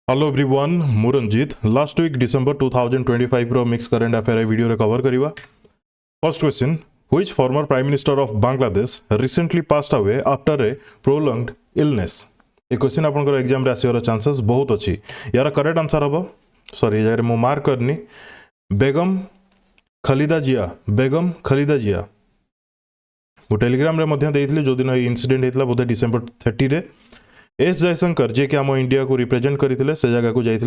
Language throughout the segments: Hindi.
हेलो एवरीवन मु रंजीत लास्ट वीक डिसेंबर 2025 रो मिक्स करंट अफेयर वीडियो रे कवर करिवा। First question, which former prime minister of Bangladesh recently passed away after a prolonged illness. ए क्वेश्चन आपनकर एग्जाम रे आसीवर चांसेस बहुत अछि। यार करेक्ट आंसर हबो सॉरी यार मु मार्क करनी बेगम खलीदा जिया मु टेलीग्राम रे मध्य देइथिले जो दिन इंसिडेंट हेतला बोधे डिसेंबर 30 रे एस जयशंकर जे कि आम इंडिया को रिप्रेजेंट करते से जगह को जाइए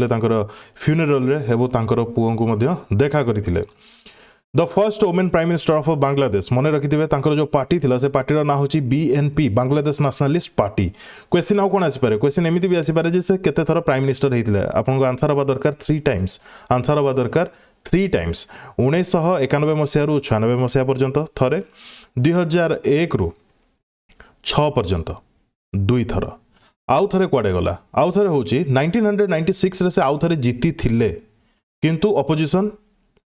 फ्यूनरल रे हेबो तांकर पुओं को मध्य देखा करते। The first women prime minister of Bangladesh मन रखिथे तांकर जो पार्टी थिला से पार्टीर ना होची BNP Bangladesh nationalist party. Question आउ कोन आसी पारे क्वेश्चन एमिति भी आसी पारे जे से केते थरा प्राइम मिनिस्टर हेतिले आपन आंसर हबा दरकार 3 टाइम्स आंसर हबा दरकार 3 टाइम्स 1991 मसिया रु 96 मसिया पर्यंत थरे 2001 रु 6 पर्यंत 2 थरा आउ थरे कुआडे गला आउ थरे होची 1996 रे से आउ थरे जीती थिले किंतु ऑपोजिशन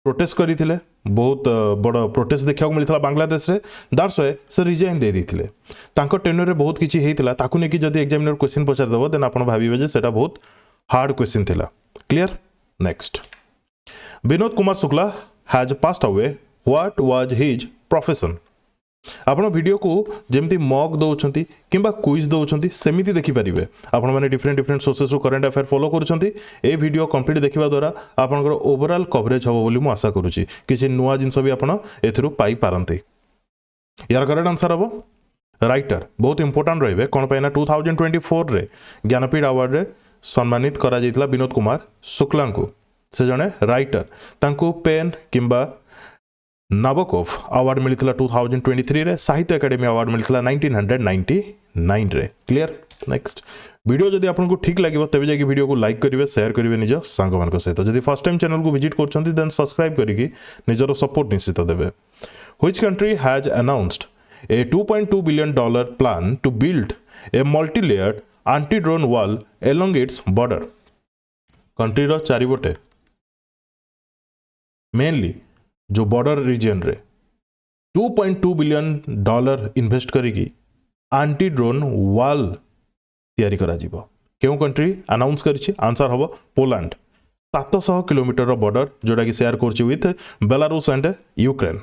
प्रोटेस्ट करिथिले बहुत बड़ प्रोटेस्ट देखा मिलता बांग्लादेश रे दैट्स व्हाई से रिजाइन दे दिथिले तांको टेन्योर रे बहुत किछि हेतिला ताकु नेकी जदी एग्जामिनर क्वेश्चन पचार दबो देन आपण भाबिबे जे सेटा बहुत हार्ड क्वेश्चन थिला। Clear. Next, Vinod Kumar Shukla has passed away what was his profession. आपण वीडियो को जेमती मॉक दउछंती किंबा क्विज दउछंती सेमिति देखि परिबे आपण माने डिफरेंट सोर्सेस रो करंट अफेयर फॉलो करूछंती ए वीडियो कंप्लीट देखिबा द्वारा आपनकर ओवरऑल कवरेज हबो बोली मु आशा करूची किछि नुवा जिंस भी आपण एथरु पाई पारंते। यार करेक्ट आंसर हबो राइटर बहुत इंपोर्टेंट रहबे कोन पैना 2024 रे ज्ञानपीठ अवार्ड रे सम्मानित करा जैतला विनोद कुमार शुक्ला को से जने राइटर तांको पेन किंबा नाबोकोव अवार्ड मिलता 2023 रे साहित्य एकेडमी अवार्ड मिलता 1999 रे। क्लियर। नेक्स्ट, वीडियो जदि आपको ठीक लगे तेज जाकि वीडियो को लाइक करेंगे शेयर करेंगे निज सांग मान सहित जदि फर्स्ट टाइम चैनल को विजिट करछंती देन सब्सक्राइब करिकी निजरो सपोर्ट निश्चित देबे। Which country has announced a $2.2 billion plan to build a multi layered anti drone wall along its border. Country रो चारिबटे मेनली जो बॉर्डर रीजन रे $2.2 बिलियन इन्वेस्ट करिकी एंटी ड्रोन वॉल तैयारी करा जिवो। केउ कंट्री अनाउंस करिछि आंसर हबो पोलैंड 700 किलोमीटर बॉर्डर जोटा कि शेयर करछि with Belarus and Ukraine.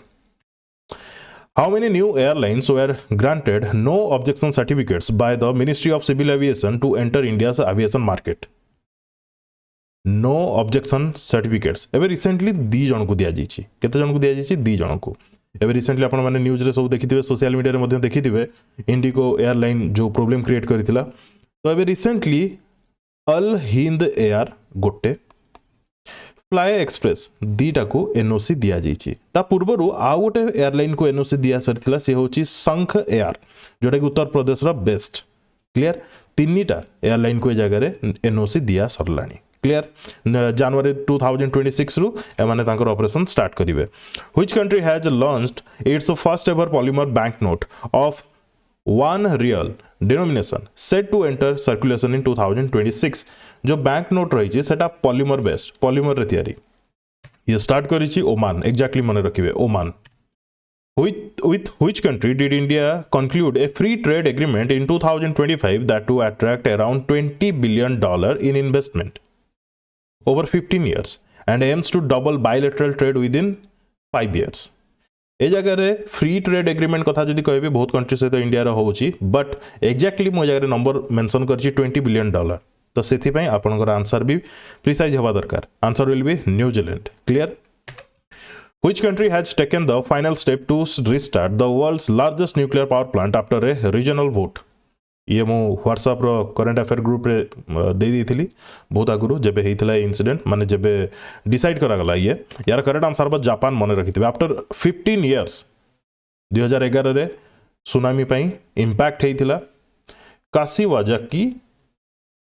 How many new airlines were granted no objection certificates by the ministry of civil aviation to enter India's aviation market. No objection certificates एवं रिसेंटली 2 जन को दिया जाइए केते जन को दिया जाइए 2 जन को एवं रिसेंटली आपण माने न्यूज रे सब देखिथिबे सोशल मीडिया रे मध्ये देखिथिबे इंडिगो एयरलाइन जो प्रॉब्लम क्रिएट करथिला तो एवं रिसेंटली अल हिंद एयर गोटे फ्लाई एक्सप्रेस 2टा को एनओसी दिया जाइए ता पूर्वरु आ गोटे एयरलाइन को एनओसी दिया सरथिला से होची शंख एयर जोटा कि उत्तर प्रदेश रा बेस्ट। क्लियर। 3टा एयरलाइन को ए जगह रे एनओसी दिया सरलानी। क्लियर। जनवरी 2026 रु एमाने तांकर ऑपरेशन स्टार्ट करिवे। Which country has launched its first ever polymer bank note of 1 rial denomination set to enter circulation in 2026। जो बैंक नोट रही सेटा पॉलीमर बेस्ड पॉलीमर रे तयारी ये स्टार्ट करिछि ओमान एक्जेक्टली मन रखिबे Oman. with which country did India conclude a free trade agreement in 2025 that to attract around $20 billion in investment over 15 years and aims to double bilateral trade within 5 years। ए जगह रे फ्री ट्रेड एग्रीमेंट कथा जदि कहबे बहुत कंट्री सहित इंडिया रो होची बट एक्जेक्टली मो जगह रे नंबर मेंशन करची $20 बिलियन तो सेथि पई आपनकर आंसर भी प्रिसाइज हवा दरकार। Answer will B New Zealand. Clear. Which country has taken the final step to restart the world's largest nuclear power plant after a regional vote? ये मो व्हाट्सएप रो करंट अफेयर ग्रुप रे दे दी बहुत आगुरु जेबे हेइतला इंसिडेंट माने जेबे डिसाइड करा गला ये यार करेक्ट आंसर बा जापान मन रखिथिबे आफ्टर 15 इयर्स 2011 रे सुनामी पई इंपैक्ट हेइतला काशिवाजाकी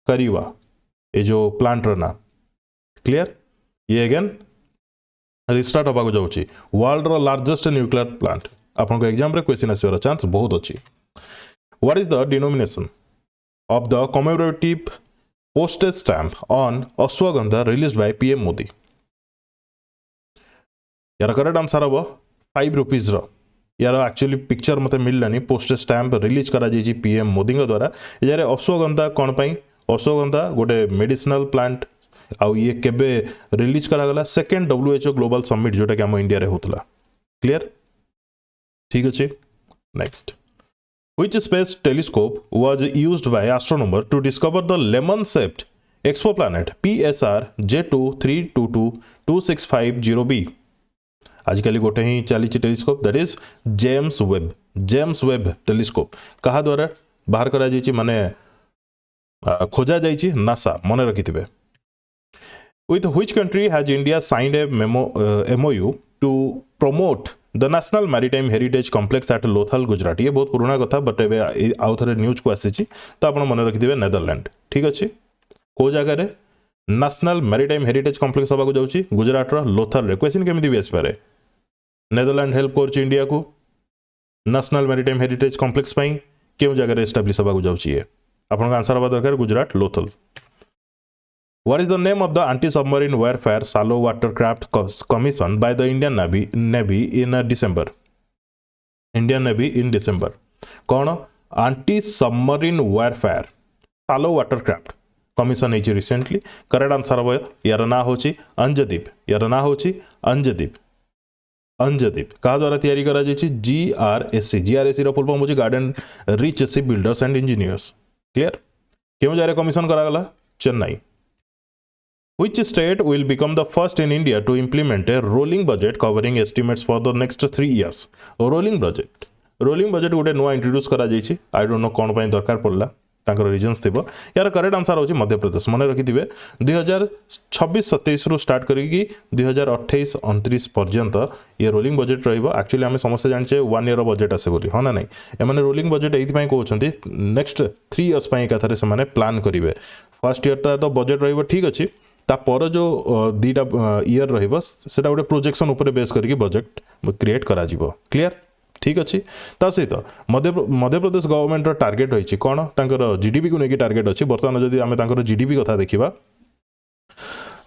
करीवा ए जो प्लांट रो ना। क्लियर। ये अगेन रिस्टार्ट होबाको जाउची वर्ल्ड रो लार्जेस्ट न्यूक्लियर प्लांट आपन को एग्जाम रे क्वेश्चन आसीवर चांस बहुत अछि। What is the denomination of the commemorative postage stamp on Ashwagandha released by PM Modi? यार करेक्ट आंसर हबो 5 रुपीज रो यार एक्चुअली पिक्चर मते मिललानी पोस्टेज स्टैम्प रिलीज करा जाई पीएम मोदी द्वारा यार अश्वगंधा कोन पई अश्वगंधा गोटे मेडिसिनल प्लांट आउ ये केबे रिलीज करागला सेकेंड WHO ग्लोबल समिट जोटा कि आम इंडिया रे होतला क्लियर ठीक अच्छे next Which space telescope was used by astronomer to discover the lemon-shaped exoplanet PSR J23222650b? आजकल गोटे ही चली telescope that is James Webb telescope कहा द्वारा बाहर करा जाइए माने खोजा जाइए नासा मन रखिथिबे With which country has India signed a MOU to promote the National Maritime Heritage Complex at Lothal, Gujarat? ये बहुत पुराना कथा बट एबे आउ थरे न्यूज को आसी तो आपण मन रखिथिबे नेदरलैंड ठीक अच्छे को जगह रे नेशनल मैरिटाइम हेरिटेज कॉम्प्लेक्स हवा को जाउची गुजरात रो लोथल रे क्वेश्चन केमिति भी आसपारे नेदरलैंड हेल्प करची इंडिया को नेशनल मैरिटाइम हेरिटेज कॉम्प्लेक्स पई केउ जगह रे एस्टैब्लिश हवा को जाउची ये आपण का आंसर हवा दरकार Gujarat Lothal What is the name of the anti-submarine warfare shallow watercraft commissioned by the Indian Navy in December? Indian Navy in December. कौन anti-submarine warfare shallow watercraft commission है recently. Correct answer है यार ना होची अंजदीप यार ना होची अंजदीप कहा द्वारा तैयारी करा जाइए GRSC रो फुल फॉर्म होची garden rich ship builders and engineers clear क्यों जारे कमीशन करा गला Chennai Which state will become the first in India to implement a rolling budget covering estimates for the next 3 years? Rolling budget गोटे नुआ इंट्रोड्यूस करा जाइए आई डोंट नो कौन पाई दरकार पड़ला तांकर रीजन्स थिबो यार करेक्ट आंसर होची मध्य प्रदेश मन रखिथिबे 2026-27 रु स्टार्ट करिकी 2028-29 पर्यंत ये रोलिंग बजेट रहिबो एक्चुअली हमें समस्त जानचे 1 ईयर बजेट आसे बोली हो ना नहीं एमाने रोलिंग बजेट एथि पई कहउछंती नेक्स्ट 3 इयर्स पई एकाथरे से माने प्लान करिवे फर्स्ट ईयर ता तो बजेट रहिबो ठीक अछि तापर जो दीटा ईयर रहिबो सेटा गोटे प्रोजेक्शन ऊपर बेस करके बजेट क्रिएट करा जिवो क्लियर ठीक अच्छे ता सहित मध्य प्रदेश गवर्नमेंट टार्गेट रही कौन तांकर जीडीपी को लेकिन टार्गेट अच्छी बर्तमान जदि आम तांकर जीडीपी कथा देखा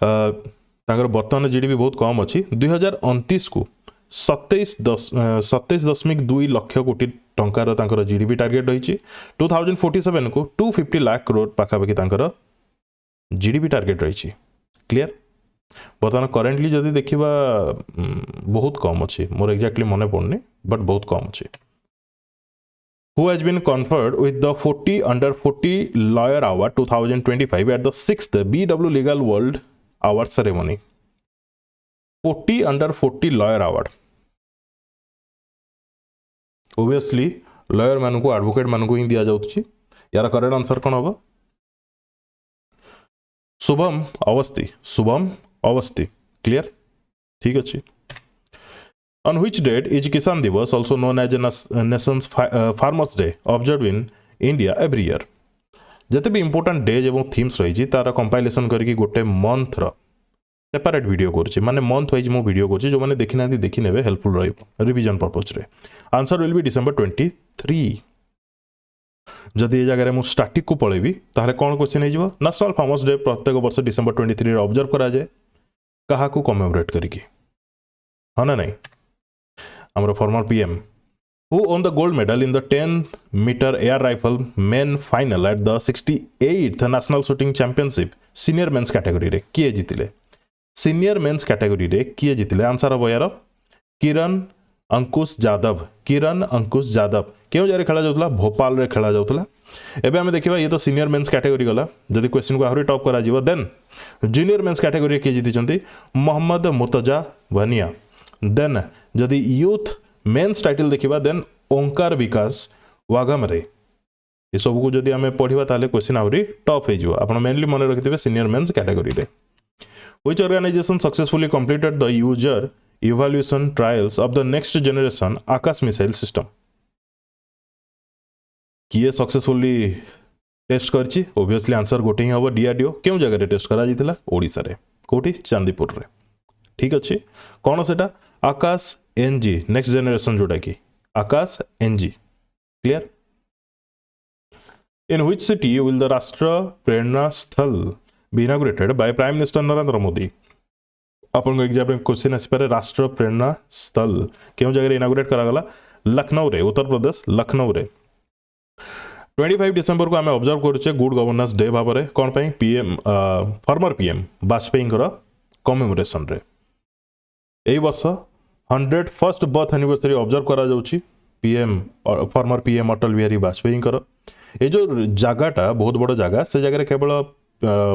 तांकर बर्तमान जीडीपी बहुत कम अच्छी 2029 को 27.2 लाख कोटी टंकार तांकर जीडीपी टार्गेट रही 2047 को 250 लाख करोड़ पाखापाखि तांकर जीडीपी टार्गेट रही क्लियर बर्तमान करेंटली जदि देखा बहुत कम अच्छी मोर एक्जाक्टली मन पड़नी बट बहुत कम अच्छी Who has been conferred with the 40 under 40 lawyer award 2025 at the 6th BW Legal World Award ceremony? 40 under 40 lawyer award obviously lawyer मानू को एडवोकेट मानू को ही दिया जाउछि यार करेक्ट आंसर कौन होगा शुभम अवस्थी क्लियर ठीक अच्छे On which date is Kisan Divas, also known as Nation's Farmers Day, observed in India every year? जते भी इंपोर्टेंट डेज एवं थीम्स रही तार कंपाइलेशन करके गोटे मंथ रो सेपरेट वीडियो करछि माने मंथ वाइज मो वीडियो करछि जो माने देखि ना देखि नेबे हेल्पफुल रहइबो रिवीजन पर्पस रे आंसर विल बी डिसेंबर 23 जदि ए जगह मु स्टैटिक को पळेबी ताहले कोन क्वेश्चन हे जिवो नेशनल फार्मर्स डे प्रत्येक वर्ष डिसेंबर 23 रे ऑब्जर्व करा जाए कहा को कमेमोरेट करिकी हां ना नहीं हमरो former PM who won the gold medal in the 10 metre air rifle men final at the 68th national shooting championship senior men's category रे किए जितिले सीनियर मेंस कैटेगरी रे किए जितिले आंसर हो यार किरण अंकुश जादव क्यों जारे खेला जाउतला भोपाल रे खेला जाउतला एबे हमें देखिबा ये तो सीनियर मेंस कैटेगरी गला जदि क्वेश्चन को आहुरी टॉप करा जीवो देन जूनियर मेंस कैटेगरी के जीति चंती मोहम्मद मुर्तजा वनिया देन जदि यूथ मेंस टाइटल देखिबा देन ओंकार विकास वाघमरे ये सब को जदि हमें पढ़िबा ताले क्वेश्चन आहुरी टॉप हे जीवो आपण मेनली मन रखिथिबे सीनियर मेंस कैटेगरी रे which organisation successfully completed the user evaluation trials of the next generation Akash missile system किए सक्सेसफुली टेस्ट करछि ऑब्वियसली आंसर गोटे ही हम डीआरडीओ क्यों जगह टेस्ट करा जितला ओडिसा रे कोठी चांदीपुर रे ठीक अच्छे कौन सेटा आकाश एनजी नेक्स्ट जनरेशन जोटा कि Akash NG clear in which city will the Rashtra Prerna Sthal be inaugurated by prime minister Narendra Modi आपन एग्जाम क्वेश्चन आसपे राष्ट्र प्रेरणा स्थल क्यों जगह इनागुरेट करागला लखनऊ रे उत्तर प्रदेश लखनऊ रे 25 डिसेम्बर को आम ऑब्जर्व करुचे गुड गवर्नेंस डे भाव में कौन पे PM former PM Vajpayee commemoration रे एई वर्ष 101st बर्थ एनिवर्सरी ऑब्जर्व करा जाउची पीएम फॉर्मर पीएम अटल बिहारी वाजपेयी ये जो जगहटा बहुत बड़ जगह से जगह केवल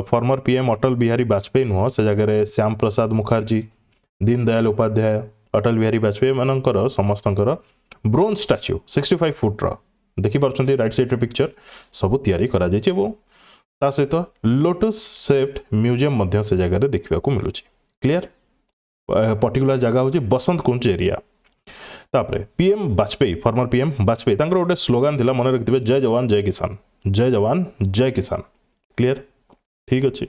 फॉर्मर पीएम अटल बिहारी वाजपेयी नुह से जगह श्याम प्रसाद मुखर्जी दीनदयाल उपाध्याय अटल बिहारी वाजपेयी मानकर समस्तंकर ब्रोंज स्टैच्यू 65 फुट देखि पार्छन्ती राइट साइड पिक्चर सब तैयारी करा जायछि एवं ता सहित लोटस शेप्ड म्यूजियम मध्य से जगह देखा मिलूँ क्लियर पर्टिकुलर जगह हूँ बसंत कुंज एरिया तापरे PM Vajpayee former PM Vajpayee तांकर गोटे स्लोगान थिला मन रखिथिबे जय जवान जय किसान जय जवान जय किसान क्लियर ठीक अच्छे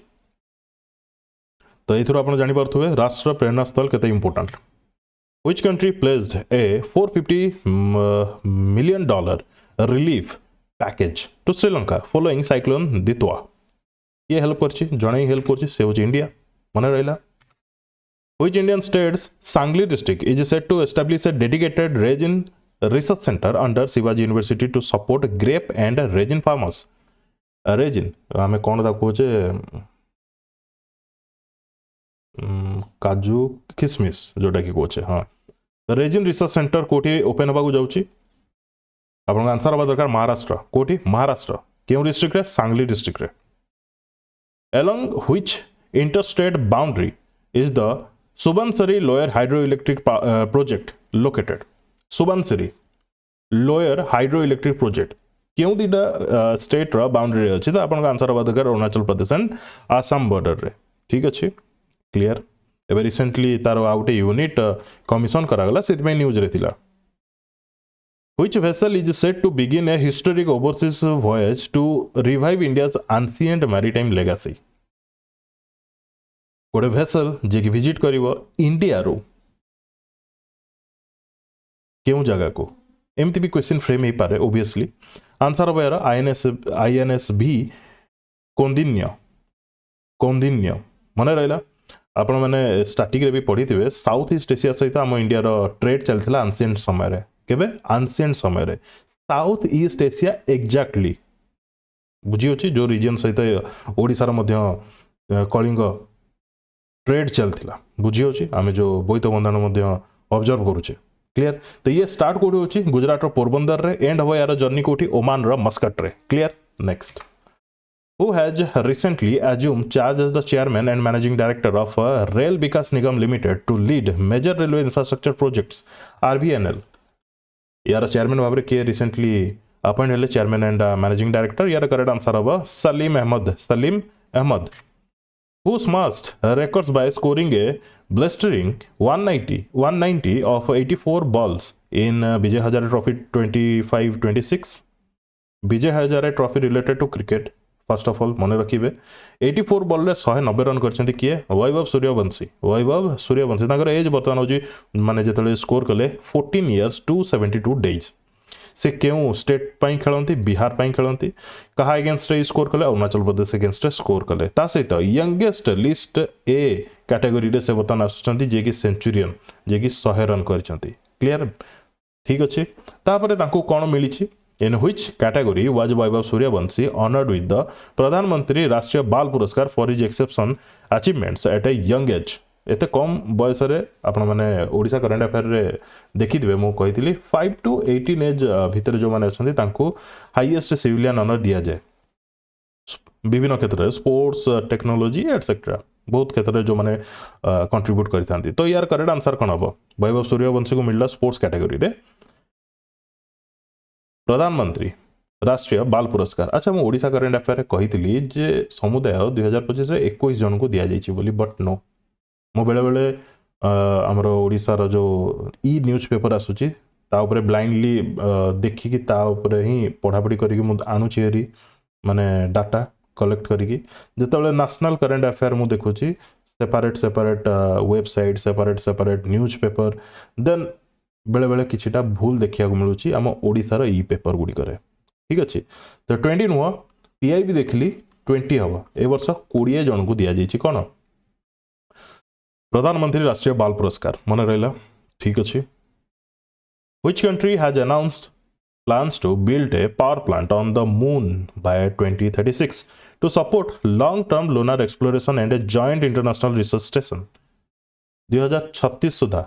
तो ये आप जानी पार्थुबे राष्ट्र प्रेरणा स्थल केते important which country placed a $450 million relief package to Sri Lanka following cyclone Ditwah ये हेल्प करछि जणे ही हेल्प करछि से होछि इंडिया मन रहिला Which Indian state's Sangli district is set to establish a dedicated resin research center under Shivaji University to support grape and resin farmers? Resin आमे कौन दा कोचे काजू किसमिस जोटा कि कोचे हाँ रेजिन रिसर्च सेंटर कोठी ओपन होगा जाउची आपन आंसर हवा दरकार महाराष्ट्र कोठी महाराष्ट्र केउ डिस्ट्रिक्ट रे सांगली डिस्ट्रिक्ट रे along which interstate boundary is the Subansiri Lower Hydroelectric Project located. Subansiri Lower Hydroelectric Project क्यों दीटा स्टेट रा बाउंड्री अच्छी तो आपन आंसर हवा दरकार अरुणाचल प्रदेश एंड आसाम बॉर्डर रे ठीक अच्छे क्लियर एबे रिसेंटली तार आउटे यूनिट कमिशन करागला सेतमे न्यूज रे थिला Which vessel is set to begin a historic overseas voyage to revive India's ancient maritime legacy? गोटे भेसल जे कि विजिट करिवो इंडिया रो केउ जगह को एमती भी क्वेश्चन फ्रेम ही पारे ऑब्वियसली आंसर हो यार आईएनएस भी कौंदिन्य मन रहिला आपण माने स्टैटिक रे भी पढ़ी थिबे साउथ ईस्ट एशिया सहित हम इंडिया रो ट्रेड चलथिला एंशिएंट समय रे केबे एंशिएंट समय रे साउथ ईस्ट एशिया एग्जैक्टली बुझी अछि जो रीजन सहित ओडिसा रो मध्य कलिंग ट्रेड चलता बुझी होची आमे जो बोईत बंधन मध्य ऑब्जर्व करूचे क्लियर तो ये स्टार्ट कोठी होची गुजरात रो पोरबंदर रे एंड हो यार जर्नी कोठी ओमान रो मस्कट रे clear next who has recently assumed charge as the chairman and managing director of Rail Vikas Nigam Limited to lead major railway infrastructure projects RVNL यार चेयरमैन भाबरे के रिसेंटली अपॉइंट हेले चेयरमैन एंड मैनेजिंग डायरेक्टर यार करेक्ट आंसर हबा Salim Ahmad who smashed records by scoring a blistering 190 of 84 balls in Vijay Hazare Trophy 25-26. Vijay Hazare Trophy related to cricket. First of all, मन रखिबे 84 बॉल रे 190 रन करछन्ती किए वैभव सूर्यवंशी ताकर एज बर्तमान होजी माने जेतले स्कोर कले 14 years 272 days से क्यों स्टेट पाई खेलती बिहार पाई खेलती कहा एगेंस्ट स्कोर कले अरुणाचल प्रदेश एगेंस्ट स्कोर कले ता सहित यंगेस्ट लिस्ट ए कैटेगरी रे से बर्तमान आसुचंती जे कि सेंचुरियन जे कि 100 रन करछंती क्लियर ठीक अच्छे तापरे तांको कोन मिलिछि in which category was Vaibhav Suryavanshi honoured with the Pradhan Mantri Rashtriya Bal Puraskar for his exception achievements at a young age एते कम बयस रे आपण माने ओडिसा करंट अफेयर रे देखि दिबे मो कहितली 5 to 18 एज भीतर जो माने अछंती तांको हाईएस्ट सिविलियन ऑनर दिया जाय विभिन्न क्षेत्र रे स्पोर्ट्स टेक्नोलॉजी एटसेट्रा बहुत क्षेत्र रे जो माने कंट्रीब्यूट करिथांती तो यार करेक्ट आंसर कोन हबो वैभव सूर्यवंशी को मिलला स्पोर्ट्स कैटेगरी रे प्रधानमंत्री राष्ट्रीय बाल पुरस्कार अच्छा मो ओडिसा करंट अफेयर रे कहितली जे समुदाय 2025 रे 21 जन को दिया जायछि बोली बट नो मो बेले बेले आमर ओडिसा रो जो ई न्यूज पेपर आसुची ता ऊपर ब्लाइंडली देखिकी ता ऊपर ही पढ़ापढ़ी करिकी मु आनुची हेरी माने डाटा कलेक्ट करिकी जेतबेले नेशनल करंट अफेयर मु देखुची separate website separate newspaper then बेले बेले किछिटा भूल देखिया को मिलुची आम ओडिसा रो ई पेपर गुडी करे ठीक अछि तो 20 नुवा पीआई भी देखली 20 हवा ए वर्ष 20 जन को दिया जायछि कोन प्रधानमंत्री राष्ट्रीय बाल पुरस्कार मन रहिला ठीक अच्छे which country has announced plans to build a power plant on the moon by 2036 to support long-term lunar exploration and a joint international research station. 2036 Sudha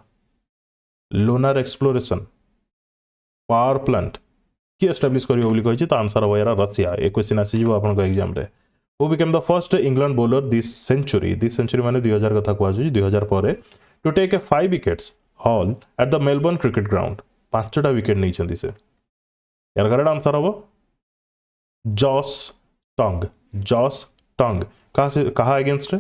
lunar exploration power plant की एस्टाब्लिश करियो बोली कहिछि त आंसर होयरा रशिया. ए क्वेश्चन आसी जिवो आपन को एग्जाम रे. Who became the first England bowler this century माने 2000 कथा को आजु 2000 परे to take a 5 wickets haul at the Melbourne cricket ground. 5टा विकेट नै छथि से. यार करेक्ट आंसर हो जॉस टंग कहा अगेंस्ट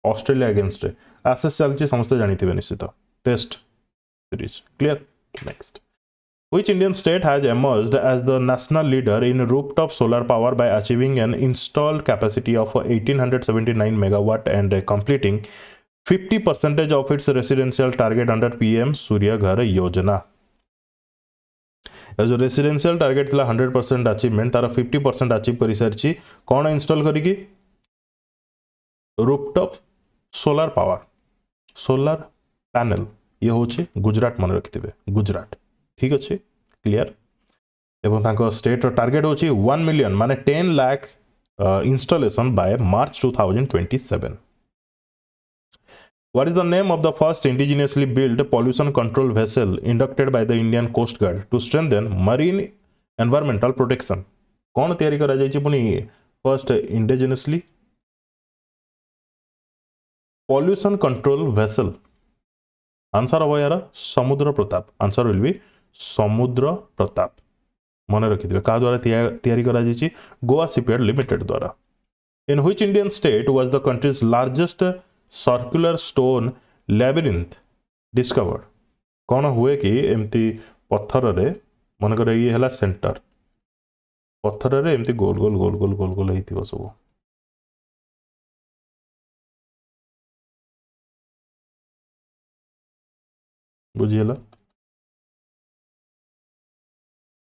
ऑस्ट्रेलिया अगेंस्ट एसेस चलती समस्त जानी निश्चित test series clear. Next Which Indian state has emerged as the national leader in rooftop solar power by achieving an installed capacity of 1879 megawatt and completing 50% of its residential target under PM Surya Ghar Yojana? जो रेसिडेंशियल टारगेट थिला 100% अचीवमेंट तार 50% अचीव कर सारी कौन इंस्टॉल करी rooftop solar power solar panel ये होचे गुजरात मन रखिथिबे गुजरात. ठीक अच्छे क्लियर. एवं तांको स्टेट टारगेट होची 1 मिलियन माने 10 lakh installation by March 2027. What is the name of the first indigenously built pollution control vessel inducted by the Indian Coast Guard to strengthen marine environmental protection? कौन तैयारी करा जायछि पुनी first indigenously pollution control vessel? Answer हो यार समुद्र प्रताप. आंसर विल बी समुद्र प्रताप. मन रखिथिबे का द्वारा तैयारी करा जायछि गोवा शिपयार्ड लिमिटेड द्वारा. In which Indian state was the country's largest circular stone labyrinth discovered? कौन हुए कि एमती पत्थर रे मन कर ये हला सेंटर पत्थर रे एमती गोल गोल गोल गोल गोल गोल हेतिबो सब. बुझिएला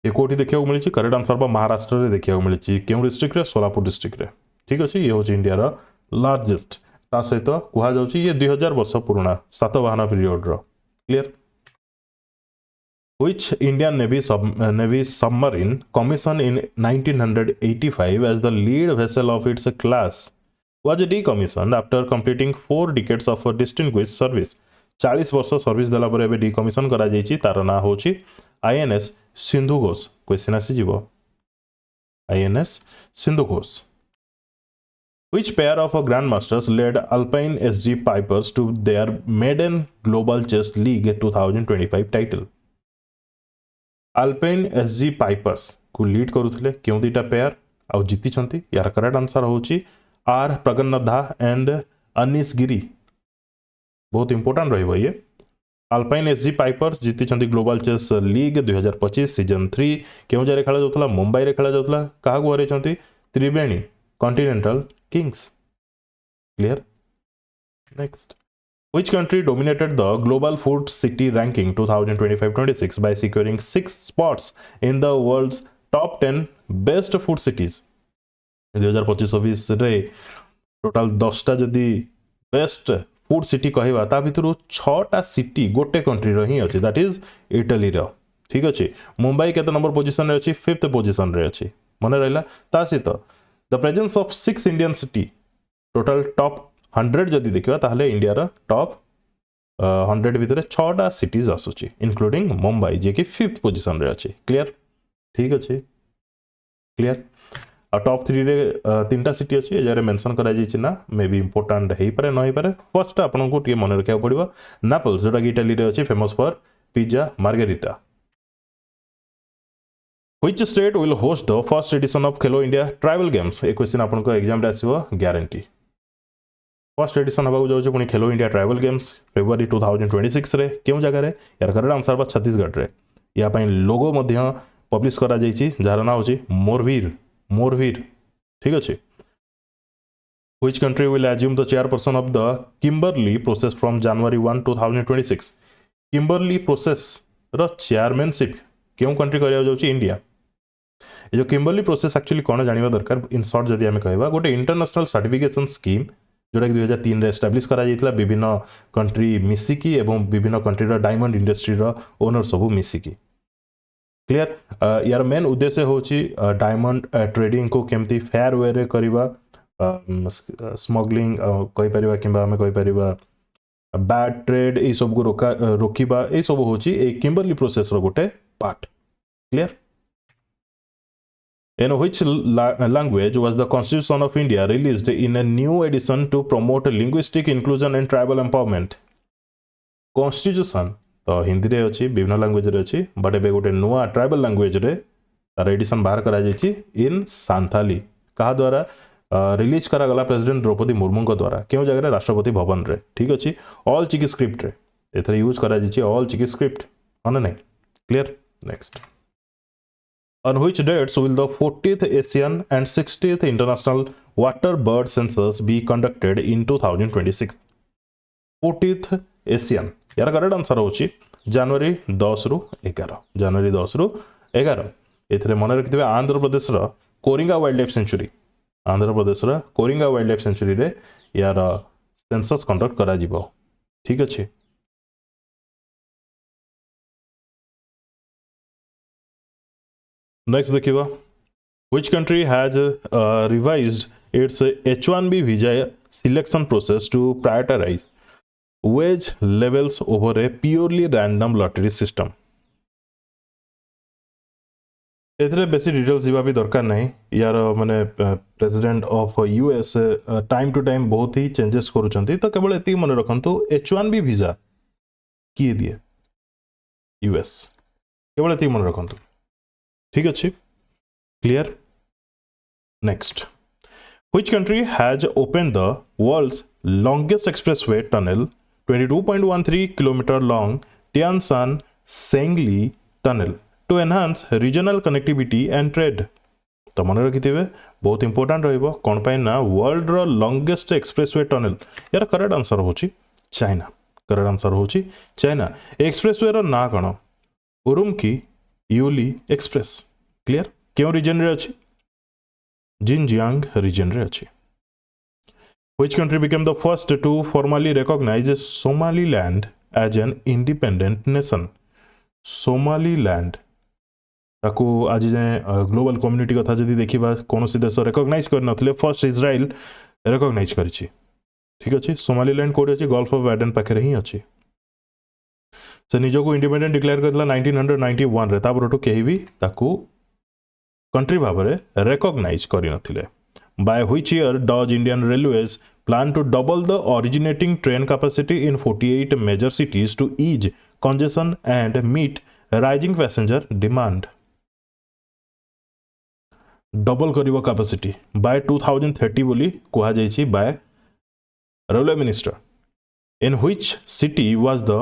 ये कोठी देखिया मिली करेक्ट आंसर बा महाराष्ट्र रे देखिया मिली केउ डिस्ट्रिक्ट रे सोलापुर डिस्ट्रिक्ट रे. ठीक अछि ये होची इंडिया रा लार्जेस्ट ता सहित कहा जाउची ये 2000 वर्ष पुराना सातवाहन पीरियड रो. Clear. Which Indian Navy submarine commissioned in 1985 as the lead vessel of its class was decommissioned after completing 4 decades of distinguished service? 40 वर्ष सर्विस देला पर एबे डिकमिशन करा जायछि. तार ना होछि INS सिंधु घोष. क्वेश्चन आसी जीवो INS Sindhu Ghosh. Which pair of grandmasters led Alpine SG Pipers to their maiden Global Chess League 2025 title? Alpine SG Pipers को लीड करुथिले क्यों दीटा पेयर आ जीति छंती. यार करेक्ट आंसर होछि आर प्रगन्नधा एंड अनिस गिरी. बहुत इंपोर्टेंट रहिबो ये. अल्पाइन एसजी पाइपर्स जीति छंती ग्लोबल चेस लीग 2025 सीजन 3 क्यों जारे खेला जाउतला मुंबई रे खेला जाउतला काहा को हरै छंती Triveni continental kings. Clear. Next Which country dominated the Global Food City Ranking 2025-26 by securing 6 spots in the world's top 10 best food cities? 2025 रे टोटल 10टा जदी बेस्ट फूड सिटी कहवा ता भितरु 6टा सिटी गोटे कंट्री रो ही अछि दैट इज इटली रो. ठीक अछि. मुंबई केते नंबर पोजीशन रे अछि 5th पोजीशन रे अछि. मन रहला ता सहित the presence of 6 Indian city total top 100 जदि देखिबा ताहले इंडिया रा टॉप 100 भितरे 6टा सिटीज आसुची इंक्लूडिंग मुंबई जे कि 5th पोजीशन रे अछि. क्लियर. ठीक अछि. क्लियर. आ टॉप 3 रे 3टा सिटी अछि जेरे मेंशन करा जायछि ना मे बी इंपोर्टेंट हेई पारे न हेई पारे. फर्स्ट आपन को टिके मन रखिया पड़िबो नापल्स जोटा कि इटली रे अछि famous for pizza margherita. Which state will host the first edition of Khelo India Tribal Games? A question आपन को एग्जाम रे आसीबो गारंटी. फर्स्ट एडिशन हबा जाउछ पुनी खेलो इंडिया ट्राइबल गेम्स फेब्रुआरी 2026 रे क्यों जगह रे. यार करेक्ट आंसर बा छत्तीसगढ़ रे. या पई लोगो मध्य पब्लिश करा जायछि जार ना होछि मोरवीर. ठीक अछि. Which country will assume the chairperson of the Kimberley process from January 1, 2026? Kimberley process row chairmanship क्यों कंट्री करिया जाउछि इंडिया. ये जो किम्बरली प्रोसेस एक्चुअली कौन जानिबा दरकार इन शॉर्ट जदि आमे कहबा गोटे इंटरनेशनल सर्टिफिकेशन स्कीम जोटा कि 2003 रे एस्टाब्लिश करा जायतिला विभिन्न कंट्री मिसिकी एवं विभिन्न कंट्री रो डायमंड इंडस्ट्री रो ओनर सब मिसिकी. क्लियर यार मेन उद्देश्य होची डायमंड ट्रेडिंग को केमती फेयर वे रे करबा स्मगलिंग कहि परिबा किबा हमें कहि परिबा बैड ट्रेड ए सब को रोकिबा ए सब होची ए किम्बरली प्रोसेस रो गोटे part clear In which language was the Constitution of India released in a new edition to promote linguistic inclusion and tribal empowerment? Constitution तो हिंदी रे अछि विभिन्न लैंग्वेज रे अछि बट एबे गोटे नुआ ट्राइबल लैंग्वेज रे तार एडिशन बाहर करा जायछि इन सांथाली कहा द्वारा रिलीज करा गला प्रेसिडेंट द्रौपदी मुर्मू को द्वारा केउ जगह रे राष्ट्रपति भवन रे ठीक अछि ऑल चिकी स्क्रिप्ट रे एथरे यूज करा जायछि ऑल चिकी स्क्रिप्ट हन नै clear next On which dates will the 40th Asian and 60th International Water Bird Census be conducted in 2026? 40th Asian यार करेक्ट आंसर होची जनवरी 10 रु 11 जनवरी 10 रु 11 एथरे मन रखिथिबे आंध्र प्रदेश रो Coringa wild life sanctuary Andhra Pradesh रो कोरिंगा वाइल्ड लाइफ सेंचुरी रे यार सेंसस कंडक्ट करा जिवो ठीक अछि नेक्स्ट देखिबा which country has revised its H1B visa selection process to prioritize wage levels over a purely random lottery system? एथरे बेसी डिटेल्स जीवा भी दरकार नहीं यार माने president of US time to time बहुत ही चेंजेस करूचंती तो केवल एती मन रखंतु H1B वीजा किए दिए यूएस केवल एती मन रखंतु ठीक अच्छे clear next which country has opened the world's longest expressway tunnel 22.13 km long Tianshan Sengli tunnel to enhance regional connectivity and trade तो मन रखिथिबे बहुत इंपोर्टेंट रहइबो कोन पय ना वर्ल्ड रो लॉन्गेस्ट एक्सप्रेसवे टनल यार करेक्ट आंसर होची चाइना करेक्ट आंसर होची चाइना एक्सप्रेसवे रो ना कोन उरुमकी यूली एक्सप्रेस क्लियर क्यों रीजन रे अछि जिनजियांग रीजन रे अछि which country became the first to formally recognize Somaliland as an independent nation Somaliland ताकू आज जाए ग्लोबल कम्युनिटी कथा जदि देखिबा कोनोसी देश रिकॉग्नाइज कर नथले फर्स्ट इजराइल रिकॉग्नाइज करिछि ठीक अछि सोमालीलैंड कोड अछि गल्फ ऑफ एडन पाखे ही अछि से निजो को इंडिपेंडेंट डिक्लेयर करला 1991 रे ताबरटो केही भी ताकू कंट्री भाबरे रिकॉग्नाइज करि नथिले by which year does Indian railways plan to double the originating train capacity in 48 major cities to ease congestion and meet rising passenger demand double करिवो कैपेसिटी बाय 2030 बोली कहा जायछि by railway minister in which city was the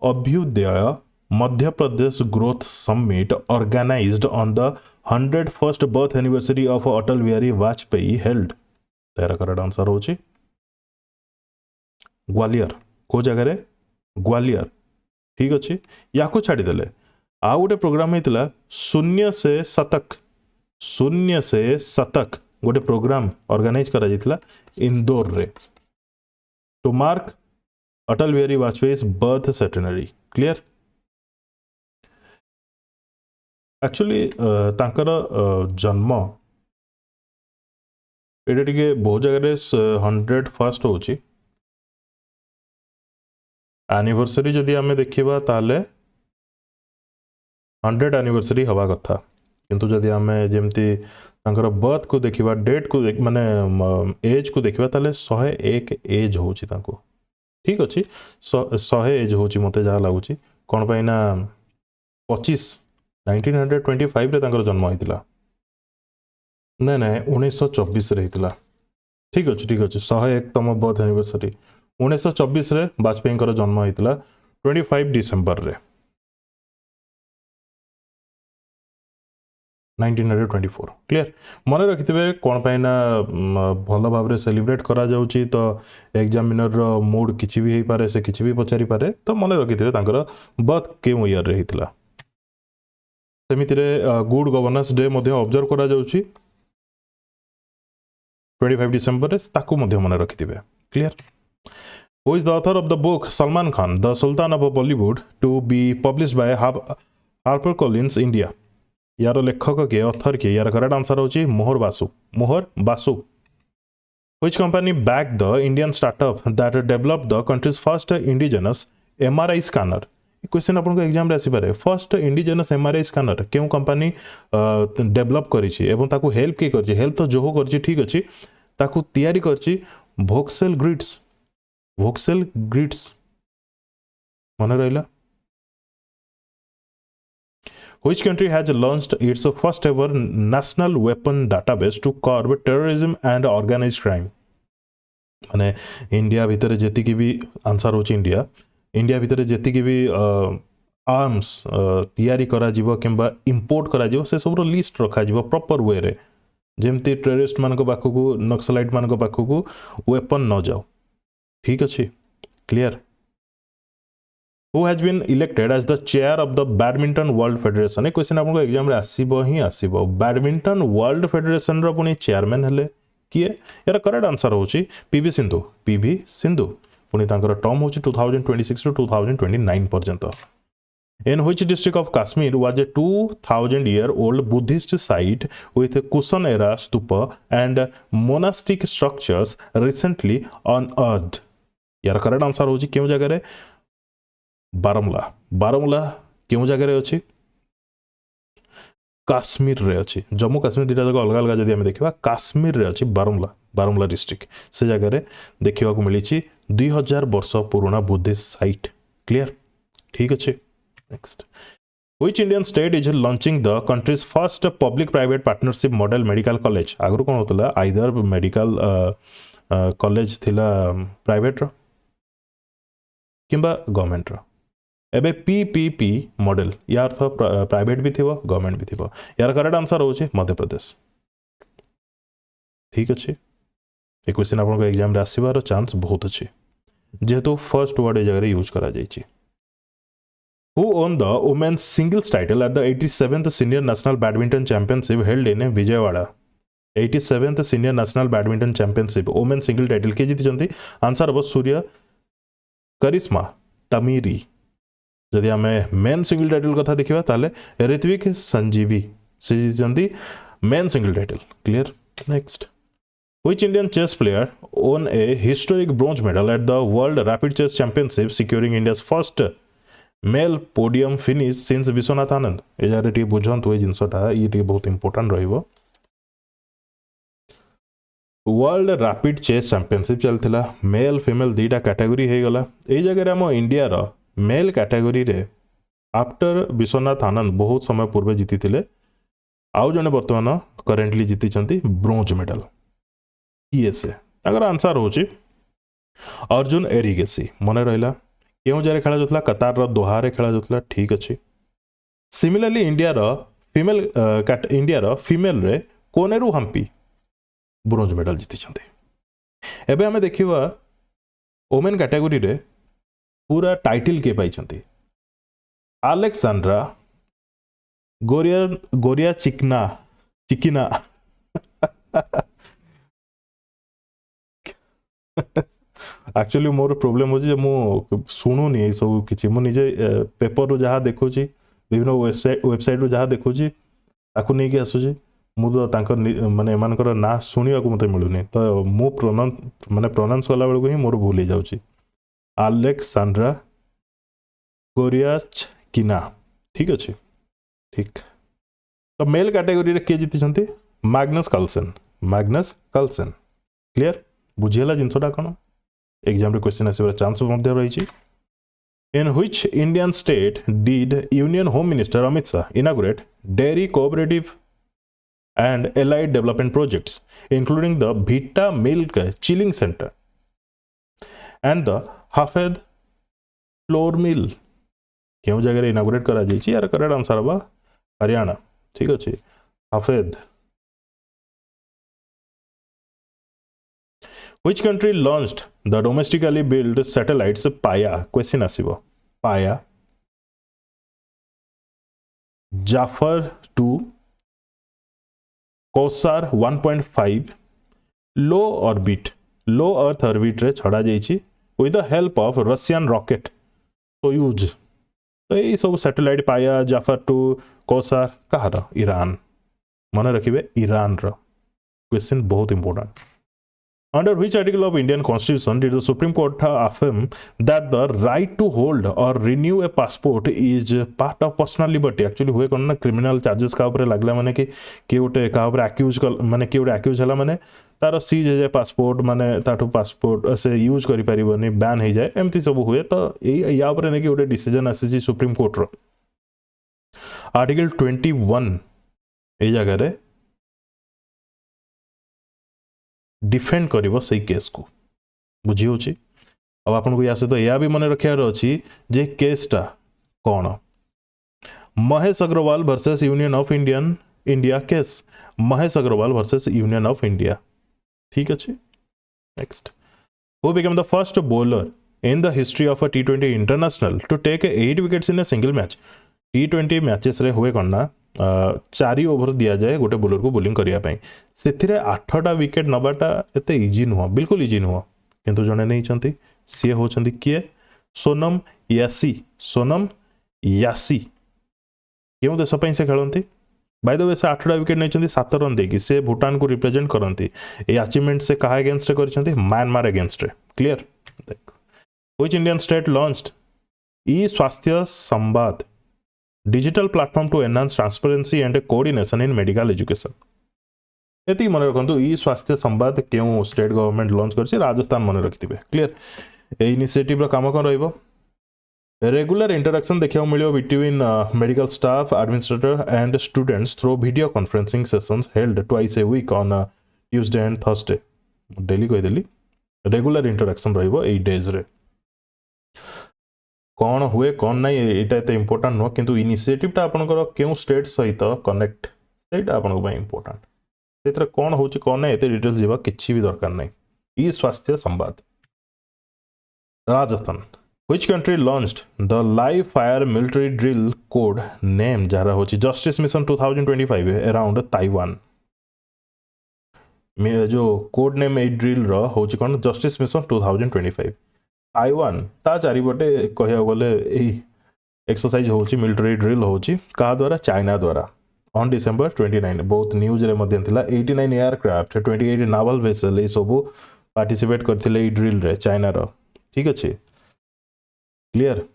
Abhyudaya Madhya Pradesh growth summit organised on the 101st birth anniversary of Atal Bihari Vajpayee held तेरा करेक्ट आंसर होची ग्वालियर को जगह रे ग्वालियर ठीक अछि या को छाडी देले आ गोटे प्रोग्राम हेतिला शून्य से शतक गोटे प्रोग्राम ऑर्गेनाइज करा जितला इंदौर रे टू मार्क अटल बिहारी वाजपेयी's बर्थ सेंटेनरी क्लियर एक्चुअली तांकर जन्म एटा टिके बहुत जगह 101st होची एनिवर्सरी जदि आमे देखिबा ताले 100 एनिवर्सरी हवा कथा किंतु जदि आमे जेमती तांकर बर्थ को देखिबा डेट को माने एज को देखिबा ताले 101 एज होची तांको ठीक अच्छी 100 एज होची मते जा लागुची कोन पय ना 1925 रे तांकर जन्म होइतिला नै नै 1924 रे हितिला ठीक अच्छी 101 तम बर्थ एनिवर्सरी 1924 रे वाजपेयींकर जन्म होइतिला 25 डिसेंबर रे 1924 क्लियर मन रखिथिबे कोन पय ना भलो भाबरे सेलिब्रेट करा जाउची तो एग्जामिनर रो मूड किछि भी हेई पारे से किछि भी पचारि पारे तो मन रखिथिबे तांकर बर्थ केउ ईयर रे हितला सेमिति रे गुड गवर्नेंस डे मध्ये ऑब्जर्व करा जाउची 25 डिसेंबर रे ताकू मध्ये मन रखिथिबे clear who is the author of the book Salman Khan the sultan of Bollywood to be published by HarperCollins India यार लेखक किए ऑथर किए यार करेक्ट आंसर होची मोहर Basu which company back the Indian startup that develop the countries first indigenous MRI scanner question आपको एग्जाम रे आसीपारे फर्स्ट इंडिजिनस एमआरआई स्कैनर क्यों कंपनी डेवलप करिछि एवं ताकू हेल्प के करछि हेल्प तो जोहो करछि ठीक अछि ताकू तैयारी करछि वोक्सेल ग्रिड्स मन रहिला Which country has launched its first ever national weapon database to curb terrorism and organized crime? माने इंडिया भितर जेतिकी भी आंसर होची इंडिया भितर जेतिकी भी आर्म्स तैयारी करा जीवो किंबा इंपोर्ट करा जीवो से सब लिस्ट रखा जीवो प्रॉपर वे रे जेमती टेररिस्ट मान पाखकू नक्सलाइट मान पाखकू वेपन न जाओ ठीक अच्छे clear Who has been elected as the chair of the Badminton World Federation? Question आपको एग्जाम रे आसीबो ही आसीबो बैडमिंटन वर्ल्ड फेडरेशन रो पुनी चेयरमैन हेले किए यार करेक्ट आंसर होची पीवी सिंधु पुनी तांकर टर्म होची 2026 टू 2029 पर्यंत In which district of Kashmir was a 2000-year-old Buddhist site with Kusan era stupa and monastic structures recently unearthed? यार करेक्ट आंसर होची क्यों जगह रे बारमुला क्यों जगह अच्छी काश्मीर रे अच्छी जम्मू काश्मीर दुटा जगह अलग अलग जदि देखा काश्मीर रे अच्छी बारमुला डिस्ट्रिक्ट से जगह देखा मिली 2000 वर्ष पुराना बुद्धिस्ट साइट क्लियर ठीक अच्छे next Which Indian state is launching the country's first public-private partnership model medical college? आगुरी कौन होता है either medical college थिला private रो किंबा गवर्नमेंट रो एबे पीपीपी मॉडल यार अर्थ प्राइवेट भी थिबो गवर्नमेंट भी थिबो यार करेक्ट आंसर होचे मध्य प्रदेश ठीक अच्छे ए क्वेश्चन आपन को एग्जाम रे आसीबार चांस बहुत अच्छे जेहेतु फर्स्ट वर्ड ए जगह यूज करा जायछि Who won the women's singles title at the 87th Senior National Badminton Championship held in Vijayawada? 87th Senior National Badminton Championship women's single title के जीति आंसर अब सूर्य करिश्मा तमीरी जदि आम मेन सिंगल टाइटल कथा देखा ताले ऋत्विक संजीवी से जीति men single title clear next Which Indian chess player won a historic bronze medal at the World Rapid Chess Championship securing India's first male podium finish since Viswanathan Anand ए जारे टी बुझंतु ए जिंसटा ये बहुत इंपोर्टेंट रहिबो वर्ल्ड रैपिड चेस चैंपियनशिप चलथिला मेल फीमेल दीटा कैटेगरी हे गला ए जगह हम इंडिया रो मेल कैटेगरी रे आफ्टर विश्वनाथ आनंद बहुत समय पूर्व जीति थिले आउ जने वर्तमान करेंटली जीति चंती ब्रोंज मेडल ईएसए अगर आंसर होची अर्जुन एरिगेसी मन रहिला क्यों जारे खेला जोतला कतार रो दोहा रे खेला जोतला ठीक अछि सिमिलरली इंडिया रो फीमेल रे कोनेरु हम्पी ब्रोंज मेडल जीति चंती एबे हमें देखिबा वुमेन कैटेगरी रे पूरा टाइटल के पाई चंती अलेक्सांड्रा गोरिया चिकना एक्चुअली मोर प्रॉब्लम हो जे मु सुनुनी ए सब किछि मु निजे पेपर रो जहा देखुची विभिन्न वेबसाइट रो जहा देखुची ताकू नै के आसुची मु तो तांकर माने एमानकर ना सुनिया को मते मिलुनी तो मु प्रोनाउंस कला बेलको ही मोर भूल जाउची अलेक्सांड्रा गोरियाचकिना ठीक अच्छे ठीक तो मेल कैटेगरी रे के जीति छंती मैग्नस कार्लसन क्लियर बुझियला जिंसटा कोन एग्जाम रे क्वेश्चन आसे चांस मध्ये रही इन which Indian state did union home minister Amit Shah inaugurate dairy cooperative and allied development projects including the Vita Milk Chilling Center and the Hafed Flour Mill क्यों जगह इनागुरेट करा जायछि यार करेक्ट आंसर बा हरियाणा ठीक अछि हफेद Which country launched the domestically built satellites Paya question आसीबो पाया जाफर 2 कोसार 1.5 लो अर्थ ऑर्बिट रे छड़ा जाइछि with the help of Russian rocket Soyuz तो यही सब सैटेलाइट पाया जाफर 2 कोसार कहार ईरान मन रखिए ईरान रो क्वेश्चन बहुत important under which article of Indian Constitution did the Supreme Court affirm that the right to hold or renew a passport is part of personal liberty actually हुए कौन ना criminal charges का ऊपर लागला माने कि गोटे का ऊपर accuse माने कि गोटे accuse हला माने तार सीज हो जाए पासपोर्ट माने ताठू पासपोर्ट से यूज करि परिबनी बैन हो जाए एमती सब हुए तो या ऊपर ने कि गोटे डिसीजन आसी सुप्रीम कोर्ट रो आर्टिकल 21 ए जगह रे डिफेंड करिवो सही केस को बुझी होची अब आपन को या से तो या भी मन रखियार अछि जे केसटा कोन Mahesh Agarwal versus Union of India case Mahesh Agarwal versus Union of India ठीक अछि next who became the first bowler in the history of a T20 international to take 8 wickets in a single match T20 matches रे हुए कोन 4 ओवर दिया जाए गोटे बोलर को बोलिंग करने से 8टा विकेट नबाटा एत इजी नुह बिल्कुल इजी नुह किंतु जड़े नहीं सी होती किए सोनम यासी क्यों देश से खेलती बाय द वे से 8टा विकेट नहीं 7 रन देकी से भूटान को रिप्रेजेंट करती ये अचीवमेंट से कहा अगेंस्ट कर Myanmar against clear which Indian state launched e Swasthya Samvad digital platform to enhance transparency and coordination in medical education ये मन रखु ई स्वास्थ्य संवाद क्यों स्टेट गवर्नमेंट लॉन्च कर राजस्थान मन रखिथे क्लियर ए इनिशिएटिव रो काम कौन रहिबो रेगुलर इंटरेक्शन देखा मिलो between medical staff administrator and students through video conferencing sessions held twice a week on Tuesday and Thursday daily कह देली रेगुलर इंटरेक्शन रहिबो 8 डेज रे कौन हुए कौन ना यहाँ एत इंपोर्टाट नुह कि इनिशिएटिवटा आपंकर क्यों स्टेट सहित कनेक्ट से इंपोर्टाट से कौन हो कौन ना एत डिटेल्स जावा किसी भी दरकार नहीं ई स्वास्थ्य संवाद Rajasthan which country launched the live fire military drill code name जरा हो जस्टिस मिशन 2025 अराउंड ताइवान जो कोड नेम ए ड्रिल रो हो कौन जस्टिस मिशन 2025 ताइवान ता चारिपटे कह गले एक्सरसाइज होची मिलिटरी ड्रिल होची कहा द्वारा चाइना द्वारा ऑन डिसेंबर 29 बहुत न्यूज रे मध्यम थिला 89 एयरक्राफ्ट 28 नावल वेसल ए सब पार्टिसिपेट करथिले ई ड्रिल रे चाइना रो ठीक अछि क्लियर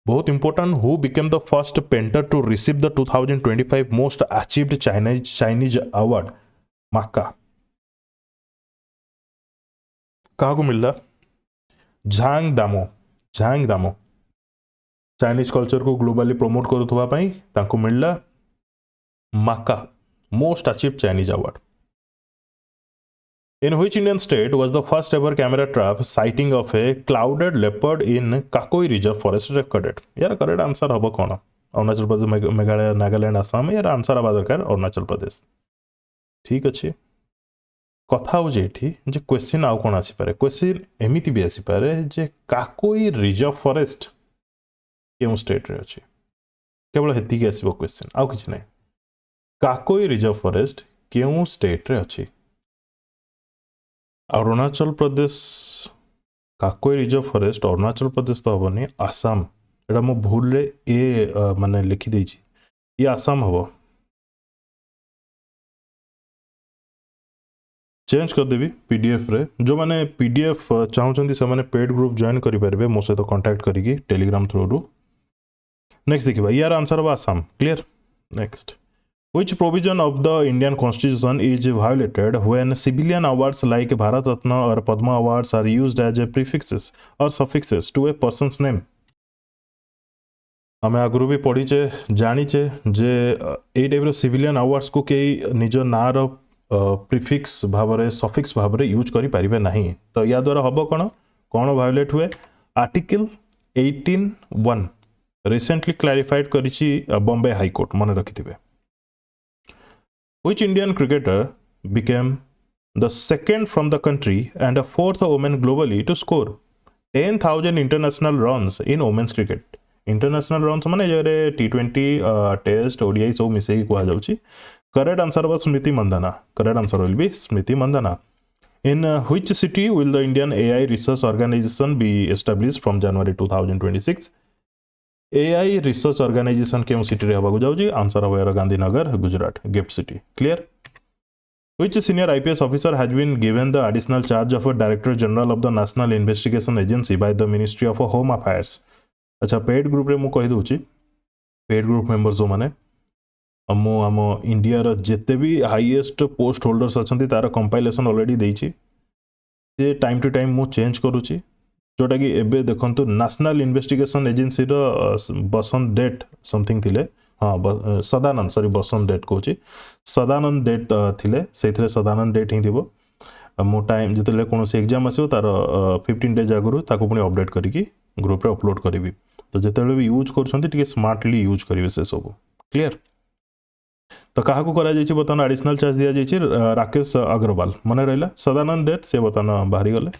बहुत important who became the first painter to receive the 2025 most achieved Chinese award माका क्या मिलला झांग दामो चाइनीज कल्चर को ग्लोबली प्रमोट करुवा मिलला माका most achieved Chinese award in which Indian state was the first ever camera trap sighting of a clouded leopard in Kakoi reserve forest recorded यार करेक्ट आंसर हम कौन अरुणाचल प्रदेश मेघालय नागालैंड आसाम यार आंसर हवा दरकार अरुणाचल प्रदेश ठीक अच्छे कथा हो जे क्वेश्चन आउ कौन आसीपे क्वेश्चन एमती भी आसीपे जे काकोई रिजर्व फॉरेस्ट क्यों स्टेट रे अच्छे केवल हेतिक आसो क्वेश्चन आउ किछि नै काकोई रिजर्व फॉरेस्ट क्यों स्टेट रे अच्छे अरुणाचल प्रदेश काकोई रिजर्व फॉरेस्ट अरुणाचल प्रदेश तो हेनी आसाम एटा मो भूल रे ए माने लिखि देछि ये आसाम हबो चेंज करदेवी पीडीएफ रे जो माने पीडीएफ चाहूँ से मैंने पेड ग्रुप जॉइन करेंगे मो सहित कांटेक्ट करी टेलीग्राम थ्रू रू नेक्स्ट देखिए यार आंसर हम Assam clear next which provision of the Indian constitution is violated when civilian awards like Bharat Ratna और Padma awards are used as a prefixes और suffixes to a person's name आम आगु भी पढ़ीचे जानीचे जे ए टाइप सिविलियन अवार्ड्स को कई निज ना प्रीफिक्स भाव में सफिक्स भाव में यूज करि परिबे नहीं तो या द्वारा हम कौन कौन वायोलेट हुए आर्टिकल 18(1) रिसेंटली क्लैरिफाइड करिछि बॉम्बे हाईकोर्ट मन रखिथिबे which Indian cricketer became the second from the country and a fourth women globally to score 10,000 international runs in women's cricket international runs माने जरे T20 टेस्ट ओडीआई सब मिसेकी कहा जाउछि correct answer was Smriti Mandhana correct answer will be Smriti Mandhana In which city will the Indian AI research organization be established from January 2026? AI research organization केउं city रे हबाकु जाउची? आंसर हबो यार Gandhinagar Gujarat gift city clear. Which senior IPS officer has been given the additional charge of a Director General of the National Investigation Agency by the Ministry of Home Affairs? अच्छा पेड ग्रुप रे मु कहि दउची पेड ग्रुप मेंबर्स जो माने मु आम इंडिया रो जेते भी हाईएस्ट पोस्ट होल्डर्स अछंती तार कंपाइलेशन ऑलरेडी देइची से टाइम टू टाइम मु चेंज करूची जोटा कि एबे देखंतु नेशनल इन्वेस्टिगेशन एजेंसी रो बसंत डेट समथिंग थिले हाँ सदानंद सॉरी बसंत डेट कहूँ सदानंद डेट थिले से सदानंद डेट ही थी मो टाइम जिते कौन एग्जाम आसो तार 15 डेज आगु ताको पुणी अपडेट करके ग्रुप रे अपलोड करी तो जिते भी यूज कर स्मार्टली यूज करेंगे से सब क्लियर. तो क्या बर्तमान एडिशनल चार्ज दि जाइए राकेश अग्रवाल मन रहा सदानंद डेट से बर्तमान बाहरी गले.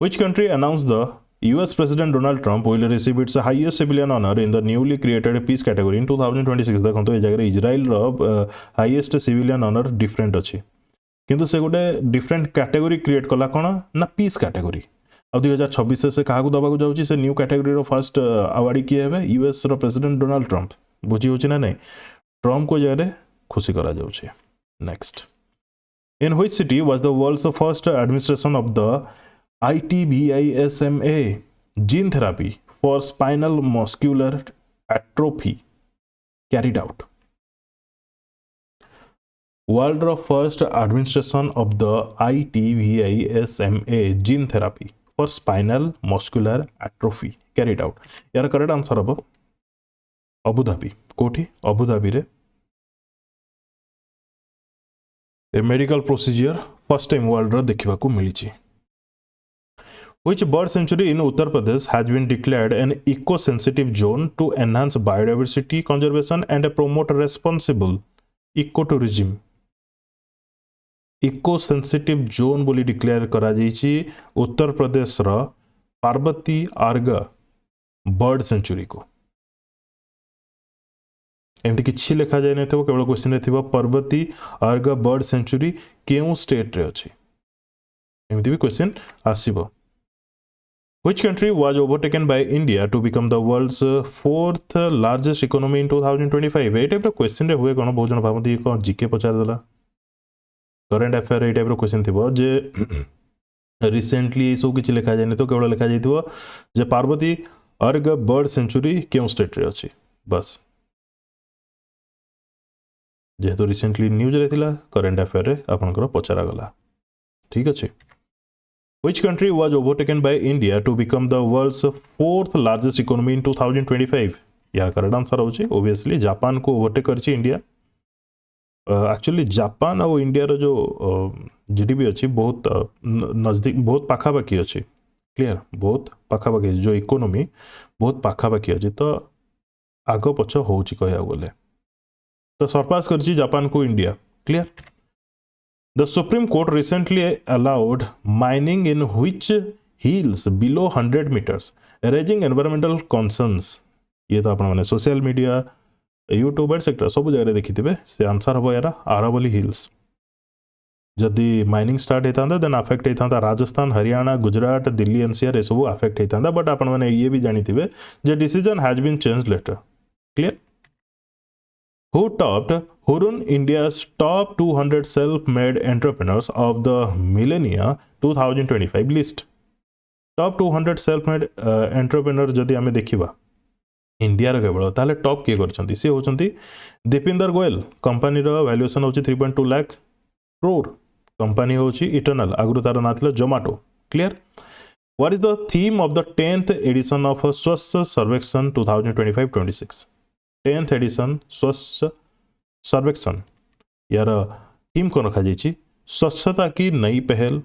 Which country announced the US President Donald Trump will receive its highest civilian honor in the newly created peace category in 2026? देखो ये जगह इजराइल रो हाईएस्ट सिविलियन ऑनर डिफरेंट अच्छी किंतु से गोटे डिफरेंट कैटेगरी क्रिएट कला कौन ना पीस कैटेगरी आ 2026 से क्या दबाक जाऊँगी से न्यू कैटेगरी रो फर्स्ट अवार्डी किए हे यूएस रो प्रेसिडेंट डोनाल्ड ट्रंप बुझी होची ना नहीं ट्रंप को जगह खुशी करा जाउछे. Next in which city was the world's first administration of the ITVISMA gene therapy for spinal muscular atrophy carried out? World first administration of the ITVISMA gene therapy for spinal muscular atrophy carried out. यार करेक्ट आंसर हम अबुधाबी कोठी अबुधाबी रे ए medical procedure first time world रो देखिबा को मिलिची. Which bird sanctuary in Uttar Pradesh has been declared an eco-sensitive zone to enhance biodiversity conservation and promote responsible ecotourism? Eco-sensitive zone बोली डिक्लेयर करा जाइछि उत्तर प्रदेश रा पार्वती आर्ग बर्ड सेंचुरी को. एमती किछि लिखा जाय नथिबो केवल क्वेश्चन रे थिबो पार्वती आर्ग बर्ड सेंचुरी केउ स्टेट रे अछि एमती भी question आसीबो. Which country was overtaken by India to become the world's fourth largest economy in 2025? ये टाइप क्वेश्चन रे हुए कोन बहुत जन भाबती कोन जीके पचार देला करंट अफेयर ये टाइप क्वेश्चन थिबो जे रिसेंटली सो किछि लिखा जाय नै तो केवल लिखा जायथिबो जे पार्वती अर्ग बर्ड सेंचुरी केउ स्टेट रे अछि बस जेहेतु रिसेंटली न्यूज रे थिला करंट अफेयर रे आपनकर पचारा गला ठीक अछि. Which country was overtaken by India to become the world's fourth largest economy in 2025? यार करेक्ट आंसर होची obviously जापान को ओवरटेक करची इंडिया. एक्चुअली जापान और इंडिया रो जो जीडीपी अच्छी बहुत नजदीक बहुत पाखापाखी अच्छी क्लियर बहुत पाखापाखी जो इकोनॉमी बहुत पाखापाखी अच्छी तो आग पछ होची कहया गले तो सरपास करची जापान को India clear. The Supreme Court recently allowed mining in which hills below 100 meters, raising environmental concerns. ये तो अपना माने सोशल मीडिया यूट्यूब एटसेट्रा सब जगह देखिथिबे से आंसर हबो यार आरावली हिल्स. जदि माइनिंग स्टार्ट होता देन अफेक्ट होता राजस्थान हरियाणा गुजरात दिल्ली एनसीआर सब अफेक्ट होता बट आपण माने ये भी जानिथिबे जे decision has been change later clear. Who topped Hurun India's top 200 self-made entrepreneurs of the millennia 2025 list? Top 200 self-made entrepreneur जदि आमे देखिबा इंडिया रे केवल ताले टॉप के करछंती से होचंती दीपिंदर गोयल कंपनी रो वैल्यूएशन होची 3.2 लाख करोड़ कंपनी होची इटर्नल आगु तार ना थिला Zomato clear. What is the theme of the 10th edition of स्वच्छ सर्वेक्षण 2025-26? 10th एडिशन स्वच्छ सर्वेक्षण यार थीम को रखा जाइए स्वच्छता की नई पहल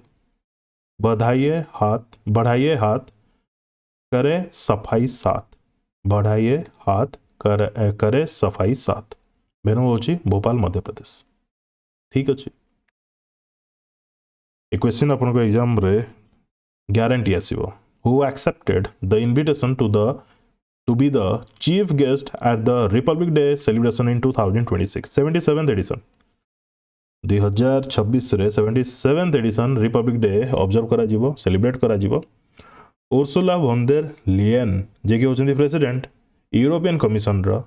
बढ़ाइए हाथ करे सफाई साथ बढ़ाइए हाथ करे सफाई साथ बेनो होची भोपाल मध्य प्रदेश ठीक अच्छे. ए क्वेश्चन आपन को एग्जाम रे guarantee आसीबो. Who accepted the invitation to be the chief guest at the Republic Day celebration in 2026 77th edition? 2026 रे 77th addition Republic day observe करा जीवो सेलिब्रेट करा जीवो उर्सुला वॉन देर लियन जे कि होचंदी प्रेसिडेंट यूरोपियन कमिशन रो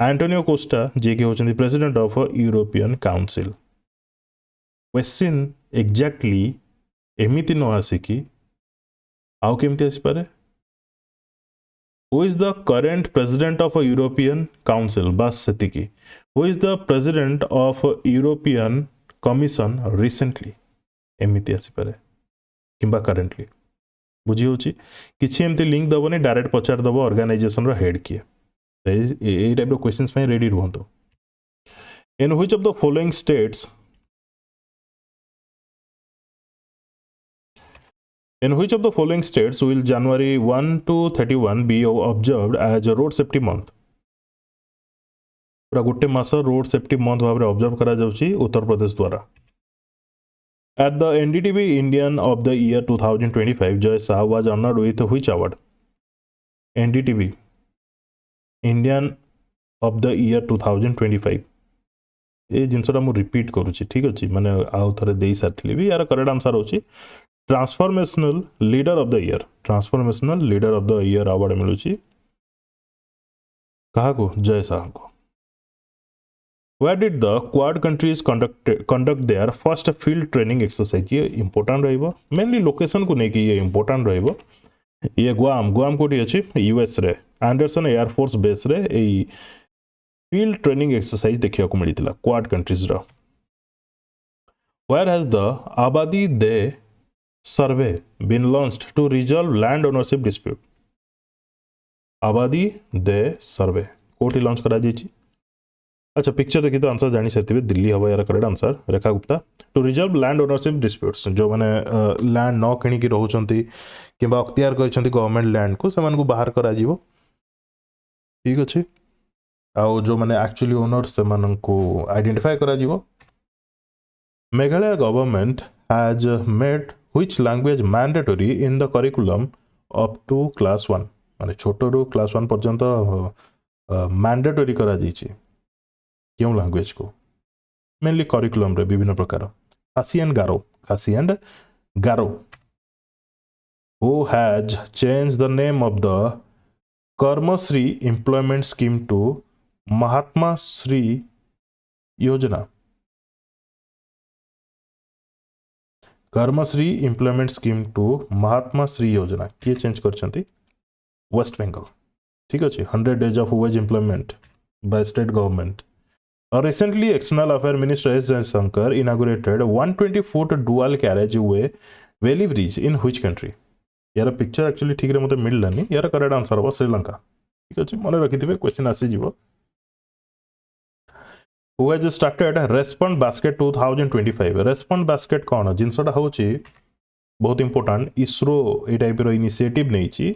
एंटोनियो कोस्टा जे कि होचंदी president of European council question exactly एमिति न आसिकी आउ केमति आसी पारे who is the current president of European council बस सेतिकी who is the president of European commission recently एमिति आसी पारे किंबा करेंटली बुझी होची किछि एमती लिंक दबोनी डायरेक्ट पचार दबो ऑर्गेनाइजेशन रो हेड किए ए टाइप रो क्वेश्चंस में रेडी रहंतो in which of the following states In which of the following states will January 1 to 31 be observed as a road safety month? पूरा गोटे मास रोड सेफ्टी मंथ भाव में ऑब्जर्व करा जाउची उत्तर प्रदेश द्वारा At the NDTV Indian of the Year 2025 Jay Shah was honored with which award? NDTV Indian of the Year 2025 ए जिनसटा मु रिपीट करूची ठीक अछि माने आउ थरे देई सारथिली भी यार करेक्ट आंसर होची transformational leader of the year transformational leader of the year award मिलुची कहा को जय शाह को Where did the Quad countries conduct their first field training exercise? ये important रहिबो मेनली लोकेशन को नेकी ये important रहिबो ये गुआम कोठी अछि यूएस रे एंडरसन एयर फोर्स बेस रे ए फील्ड ट्रेनिंग एक्सरसाइज देखिया को मिलितला क्वाड कंट्रीज रा Where has the Abadi Day survey been launched to resolve land ownership dispute? Abadi Day survey कोठी लॉन्च करा जायछि अच्छा पिक्चर देखी तो आंसर जानी सकते दिल्ली हवा यार correct answer Rekha Gupta to resolve land ownership disputes जो मैंने लैंड न किणिकी रोचंती किंबा अख्तियार करछंती गवर्नमेंट लैंड को सेमान को बाहर करा जीवो ठीक अछि आउ जो मैंने एक्चुअली ओनर सेमान को आइडेंटिफाई करा जीवो Meghalaya government has made which language mandatory in the curriculum up to class 1 माने छोटो रो क्लास 1 पर्यंत मैंडेटरी करा जायछि क्यों लैंग्वेज को मेनली करिकुलम रे विभिन्न प्रकार Khasi and Garo who has change the name of the Karmashree employment scheme to Mahatma Shri Yojana Karmashree employment scheme to Mahatma Shri Yojana किए चेंज करछंती वेस्ट बंगाल ठीक अछि 100 days of wage employment by state government Recently, External Affairs Minister S. Jaishankar inaugurated 120-foot dual carriageway Valley Bridge in which country? यार पिक्चर एक्चुअली ठीक रे मते मिललानी यार करेक्ट आंसर हो श्रीलंका ठीक अछि मने रखिथिबे क्वेश्चन आसी जीवो Who has started Respond Basket 2025 Respond Basket कोन जिनसटा होची बहुत इंपोर्टेंट इसरो ए टाइप रो इनिशिएटिव नैची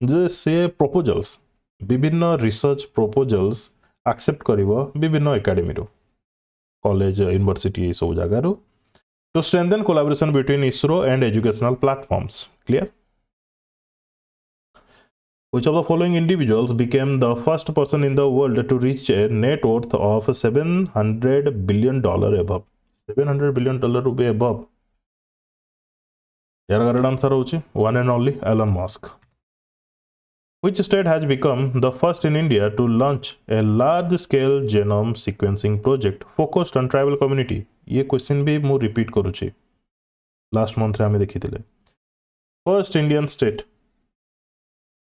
जे से प्रपोजल्स विभिन्न रिसर्च प्रपोजल्स एक्सेप्ट करिवो विभिन्न एकेडमी रो कॉलेज यूनिवर्सिटी सब जगह रो to strengthen collaboration between ISRO and educational platforms clear Which of the following individuals became the first person in the world to reach a net worth of $700 billion above $700 billion रुपए above यार करेक्ट आंसर होची one and only Elon Musk Which state has become the first in India to launch a large-scale genome sequencing project focused on tribal community? ये क्वेश्चन भी मु रिपीट करूची लास्ट मंथ रे हमें देखी थिले फर्स्ट इंडियन स्टेट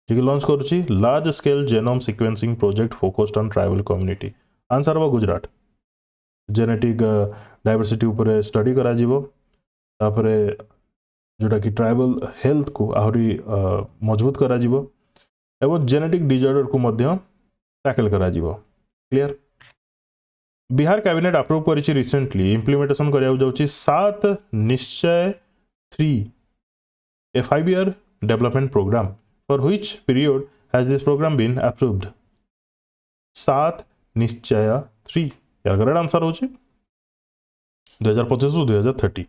जे लॉन्च करूची large scale genome sequencing project focused on tribal community answer हो गुजरात जेनेटिक डायवर्सिटी ऊपर स्टडी करा जीवो तापरे जोटा कि ट्राइबल हेल्थ को आहुरी मजबूत करा जीवो एवं जेनेटिक डिजॉर्डर को मध्य टैकल करा जीवो क्लियर बिहार कैबिनेट अप्रूव करिछि रिसेंटली इंप्लीमेंटेशन करिया जाउछि 7 Nishchay 3 a 5 year development programme for which period has this programme been approved 7 Nishchay 3 यार करेक्ट आंसर होछि 2025 2030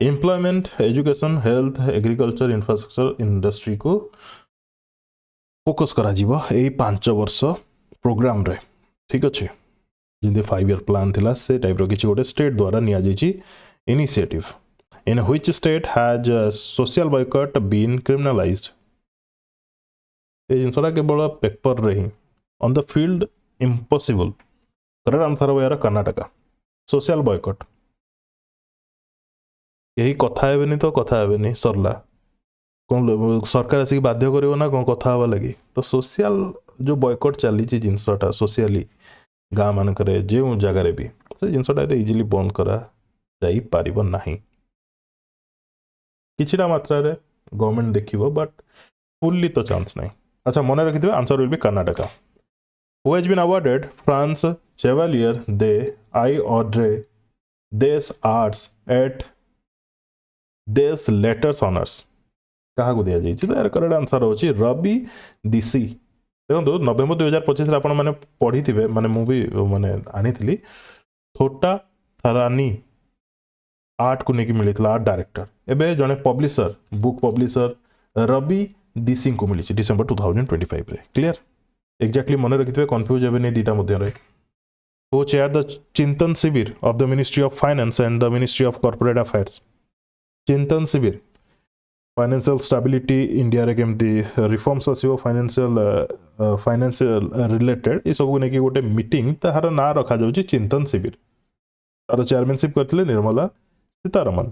employment education health agriculture infrastructure industry को फोकस करा जीवो ए 5 वर्ष प्रोग्राम रे ठीक अछि जिंदे 5 ईयर प्लान थिला से टाइप रो किछि गोटे स्टेट द्वारा निया जाइछि initiative in which state has social boycott been criminalised ए जिनसरा केवल पेपर रे ही on the field impossible correct answer हो यार कर्नाटक सोशल बॉयकॉट यही कथा हेबेनी तो कथा हेबेनी सरला कौन सरकार आसिक बाध्य करिवो ना कौन कथा हवा लगी तो सोशल जो बॉयकॉट चली जिनसटा सोशली गाँ मानक जो जगार भी से जिनसटा एत इजिली बंद करा जाई पारिबो नाही किछिटा मात्रा रे गवर्नमेंट देखिबो बट फुल्ली तो चांस नहीं अच्छा मन रखिथिबे answer will be Karnataka who has been awarded France chevalier de आई ordre des arts et des lettres honours क्या दिया जाइए तो यार करेक्ट आंसर होची रवि दिसी देखो नवेम्बर 2025 आपण मैंने पढ़ी थे माने मुझे माने आनी थी थोटा थरानी आर्ट को लेकिन मिली आर्ट डायरेक्टर एबे जने पब्लिशर बुक पब्लिशर रवि दिसी को मिली डिसेंबर 2025 रे क्लियर एक्जाक्टली मन रखिथे कंफ्यूज हेबे नहीं दीटा मध्य रे हु चेयर द चिंतन शिविर of the ministry of finance and the ministry of corporate affairs चिंतन शिविर फाइनेंशियल स्टेबिलिटी इंडिया रे केमती रिफॉर्म्स आसीबो फाइनेंशियल रिलेटेड ए सब नेकी गोटे मीटिंग ताहार ना रखा जाउची चिंतन शिविर तार चेयरमैनशिप करथिले Nirmala Sitharaman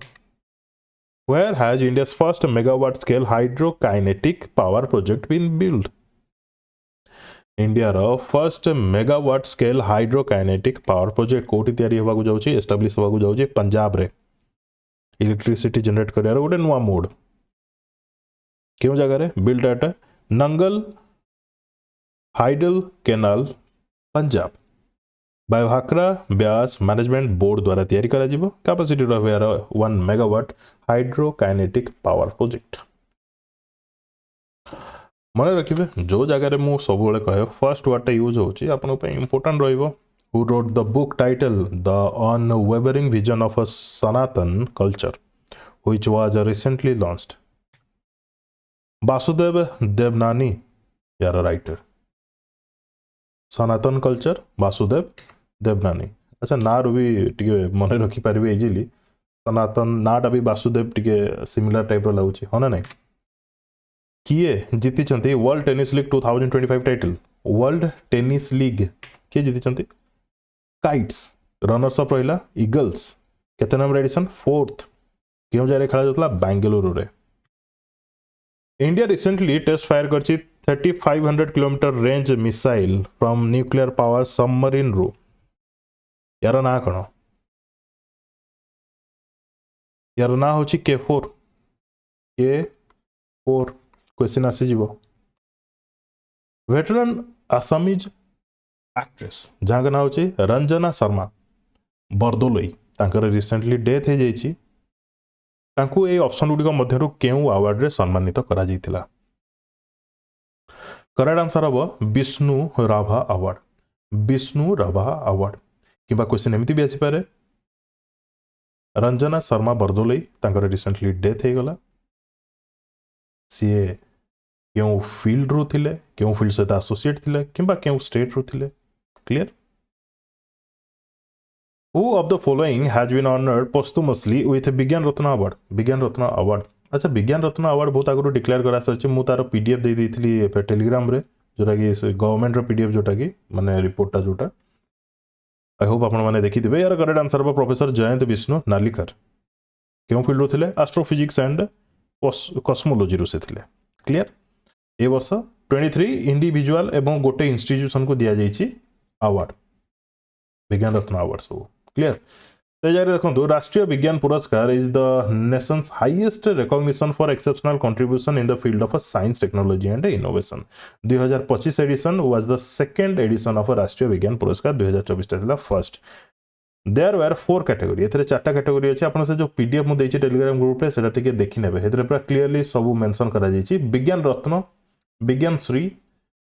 where has India's first megawatt scale hydrokinetic power project been built India रो first megawatt scale hydrokinetic power project कोठी तयारी होबा को जाउची एस्टैब्लिश होबा को जाउची पंजाब रे इलेक्ट्रिसिटी जनरेट करियार गोटे नुआ मोड क्यों जगह रे build at Nangal hydel canal Punjab by Bhakra Beas management board द्वारा तैयारी करा जिवो कैपेसिटी रहबे 1 मेगावाट हाइड्रोकाइनेटिक पावर प्रोजेक्ट मन रखिए जो जगह मु सब कहे फर्स्ट वर्ड यूज होची आपन पे इंपोर्टेंट रहइबो who wrote the book titled the unwavering vision of a Sanatan culture which was recently launched Vasudev Devnani यार राइटर सनातन कल्चर वासुदेव देवनानी अच्छा ना भी टिके मन रखी पारे इजिली सनातन नाटा भी वासुदेव टिके सिमिलर टाइप रो लागुची हो ना नहीं किए जीति world tennis league 2025 title world tennis league किए जीति काइट्स रनर्स अप रहा ईगल्स केते नंबर एडिशन 4th क्यों जारे खेला जाता बेंगलुरु रे इंडिया रिसेंटली टेस्ट फायर करची 3500 kilometre range missile from nuclear power submarine रू यार ना कौन यार ना होची K4 क्वेश्चन आसी जीवो वेटरन आसामीज एक्ट्रेस जहाँ का ना होची रंजना शर्मा बरदोलोई तांकर रिसेंटली डेथ हो जाइए तांकु ए ऑप्शन गुडिक मध्यरु केउ अवार्ड रे सम्मानित करा जाइतिला करेक्ट आंसर हम विष्णु राभा अवार्ड किबा क्वेश्चन एमती भी आसी पारे रंजना शर्मा बरदोलोई तांकर रिसेंटली डेथ हो गला सीए क्यों फील्ड रू थिले क्यों फील्ड सहित एसोसिएट थिले किबा क्यों स्टेट रू थिले clear Who of the following has been honored posthumously with विज्ञान रत्न अवार्ड अच्छा विज्ञान रत्न अवार्ड बहुत आगु डिक्लेयर करा सर मु तार पीडीएफ दे देथली टेलीग्राम रे जोटा कि गवर्नमेंट रो पीडीएफ जोटा कि माने रिपोर्टटा जोटा आई होप आपण माने देखि दिबे यार करेक्ट आंसर बा प्रोफेसर जयंत विष्णु नालिकर क्यों फील्ड रो थिले एस्ट्रोफिजिक्स एंड कॉस्मोलॉजी रो से थिले क्लियर ए वर्ष 23 इंडिविजुअल एवं गोटे इंस्टीट्यूशन को दिया जाइछि अवार्ड विज्ञान रत्न अवार्ड सब क्लियर तो जारे देखो Rashtriya Vigyan Puraskar is the nation's highest recognition for exceptional contribution in the field of science technology and innovation 2025 edition was the second edition of Rashtriya Vigyan Puraskar 2024 था फर्स्ट देयर वर 4 कैटेगरी एथरे 4टा कैटेगरी अछि आपन से जो पीडीएफ मु देछि टेलीग्राम ग्रुप रे सेटा टिके देखि नेबे हेतरे पूरा क्लियरली सब मेंशन करा जाइछि विज्ञान रत्न विज्ञान श्री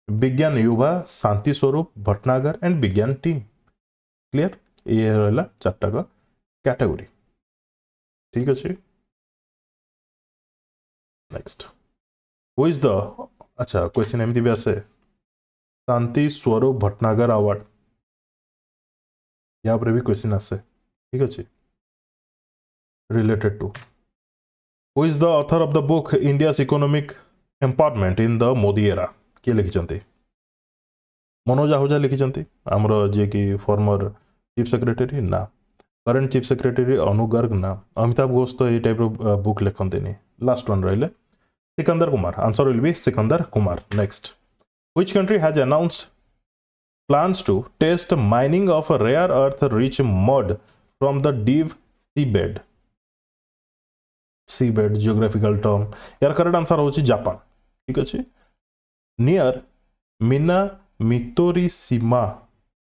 विज्ञान युवा शांति स्वरूप भटनागर एंड विज्ञान टीम क्लियर ये रहा 4टा का कैटेगरी ठीक अच्छे नेक्स्ट हु इज द अच्छा क्वेश्चन एमती भी आसे शांति स्वरूप भटनागर अवार्ड या पर भी क्वेश्चन आसे ठीक अच्छे related to who is the author of the book India's economic empowerment in the Modi era किए लिखिं मनोज आहूजा लिखिं आमर जी कि फॉर्मर चीफ सेक्रेटरी ना current chief secretary Anup Garg ना अमिताभ घोष तो ये टाइप बुक लिखते लास्ट वन रही Sikandar Kumar answer will be Sikandar Kumar next which country has announced plans to test mining of a rare earth rich mud from the deep seabed geographical term यार करेक्ट आंसर होची जापान ठीक अछि near Minamitorishima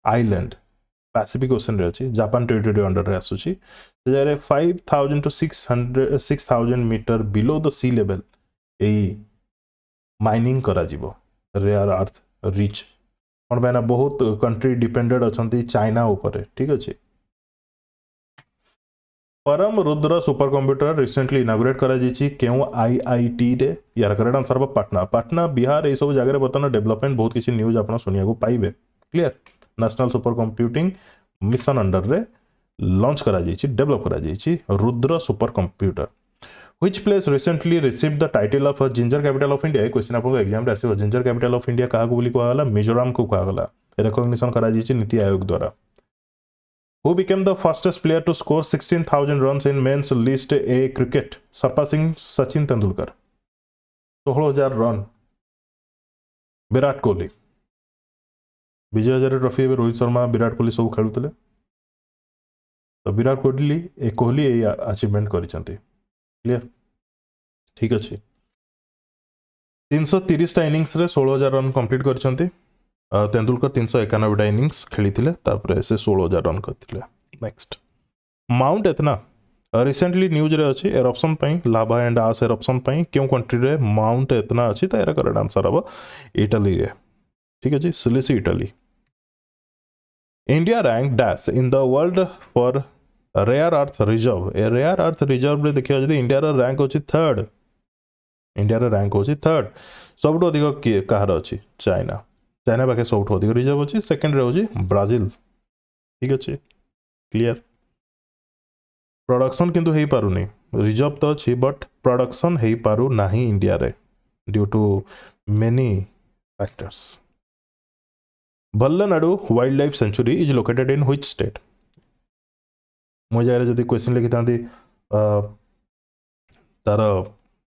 island Pacific Ocean रे अछि जापान टेरिटरी अंडर रे आसुची जे 5000 to 6000 metre below the sea level एई माइनिंग करा जिवो रेयर अर्थ रिच कौन पाइना बहुत कंट्री डिपेंडेड अच्छा चाइना उपर ठीक अच्छे परम Rudra super computer recently inaugurate करा क्यों आईआईटी रे यार करेक्ट आंसर हम पाटना पाटना बिहार ये सब जगह बर्तमान डेवलपमेंट बहुत किसी न्यूज आप सुनिया पाइबे clear national super computing mission under रे लॉन्च करा डेवलप करा Rudra supercomputer Which place recently received the title of ginger capital of India? Question आपको एग्जाम रे आसीबो ginger capital of India काहा को बोली कहला मिजोरम को कहला रिकॉग्निशन करा जायछि नीति आयोग द्वारा Who became the fastest player to score 16,000 runs in men's list A cricket surpassing Sachin Tendulkar 16,000 run Virat Kohli Vijay Hazare trophy Rohit Sharma Virat Kohli सब खेलुतले तो विराट कोहली ए अचीवमेंट करिसंती क्लियर ठीक अच्छे 330 इनिंग्स रे 16,000 रन कंप्लीट करछंती तेंदुलकर 391 इनिंग्स खेली तापर से 16,000 रन करथिले next mount Etna recently news रे अछि एरप्शन पई लावा एंड आस एरप्शन पई क्यों कंट्री रे माउंट एतना अछि त एरा करेक्ट आंसर हबो इटली रे ठीक अछि Sicily Italy India rank dash in the world for rare earth reserve ए रेयर अर्थ रिजर्व रे देखियो जदी इंडिया रो रैंक होची थर्ड इंडिया रो रैंक होची थर्ड सबटो अधिक के कहार अछि चाइना चाइना बाके सबटो अधिक रिजर्व होची सेकंड रे होची ब्राजील ठीक अछि क्लियर प्रोडक्शन किंतु हेई पारुनी रिजर्व तो अछि बट प्रोडक्शन हेई पारु नाही इंडिया रे due to many factors Vallanadu wild life sanctuary is located in which state मुझे जब क्वेश्चन लिखी था तार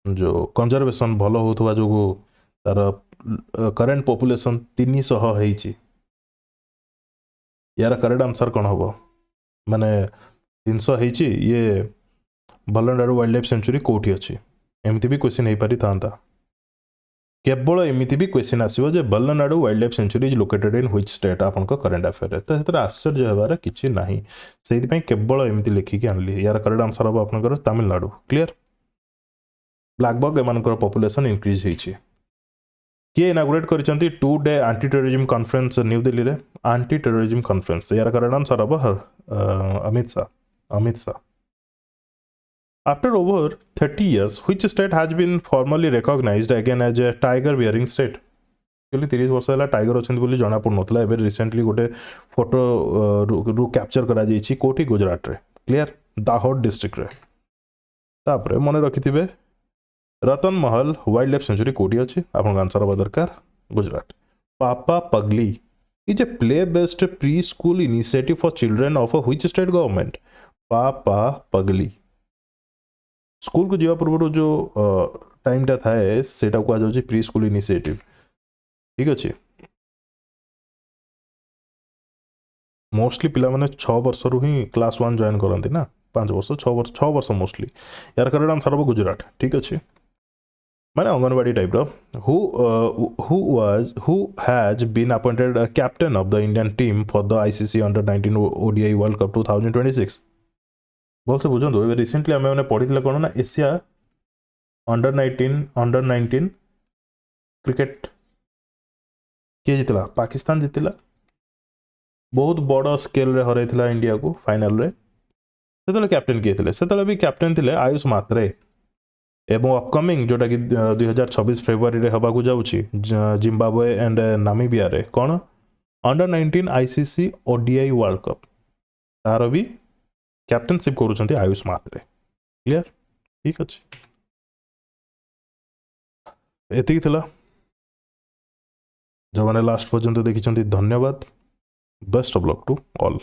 जो कंजर्वेशन भल होता जो तार करेन्ट पॉपुलेशन 300 होइछि यार करेक्ट आंसर कौन हम माने 300 होइछि ये बल्लनाडु वाइल्ड लाइफ सेंचुरी कोठी अछि एमती भी क्वेश्चन हो पारि था केवल एमती भी क्वेश्चन आसो जे Vallanadu wild life sanctuary is located in which state आपन को करंट अफेयर तो से आश्चर्य होबार किछि नाही सेहि पई केवल एमती लिखिकी आनली यार करेक्ट आंसर हम आपनकर तमिलनाडु क्लियर ब्लैकबक एमानकर पॉपुलेशन इंक्रीज होइछि किए इनागुरेट करिसंती 2 day anti terrorism conference New Delhi रे एंटी टेररिज्म कॉन्फ्रेंस यार करेक्ट आंसर हम Amit Shah After over 30 years, which state has been formally recognized again as a tiger bearing state? Actually 30 वर्ष है टाइगर अच्छे बोली जना पड़ नाला एबे रिसेंटली गोटे फोटो रु कैप्चर करा जाइछि कोठी गुजरात रे क्लियर दाहोद डिस्ट्रिक्ट रे तापरे मने रखिथिबे रतन महल वाइल्ड लाइफ सेंचुरी कोठी अछि आपन आंसर हबा दरकार गुजरात पापा पगली is a play based pre school initiative for children of which state government पापा पगली स्कूल को जीवा पूर्व जो टाइम टा थाए सेटा को आजो प्री स्कूल इनिशिएटिव ठीक अच्छे मोस्टली पिला माने 6 वर्ष रु ही क्लास 1 जॉइन करंती ना 5 वर्ष 6 वर्ष मोस्टली यार करेक्ट आंसर हो गुजरात ठीक अच्छे माने अंगनवाड़ी टाइप रो who has been appointed captain of the Indian team for the ICC under 19 ODI world cup 2026 बोल से बुझो रिसेंटली आम मैंने पढ़ी कौन ना एशिया अंडर 19 क्रिकेट किए जीतला पाकिस्तान जीतला बहुत बड़ स्केल रे हरैथिला इंडिया को फाइनल रे सेतले कैप्टन किए थिले सेतले भी कैप्टन थिले आयुष मात्रे एवं अपकमिंग जोटा कि 2026 फेब्रुआरी रे हबा को जाउची जिम्बाब्वे एंड नामीबिया रे कौन under 19 ICC ODI world cup तार भी कैप्टेनशिप करुँच आयुष मात्रे। क्लियर? ठीक अच्छे, एतिक थिला। जो मैंने लास्ट पर्यंत देखी धन्यवाद। Best of luck to all.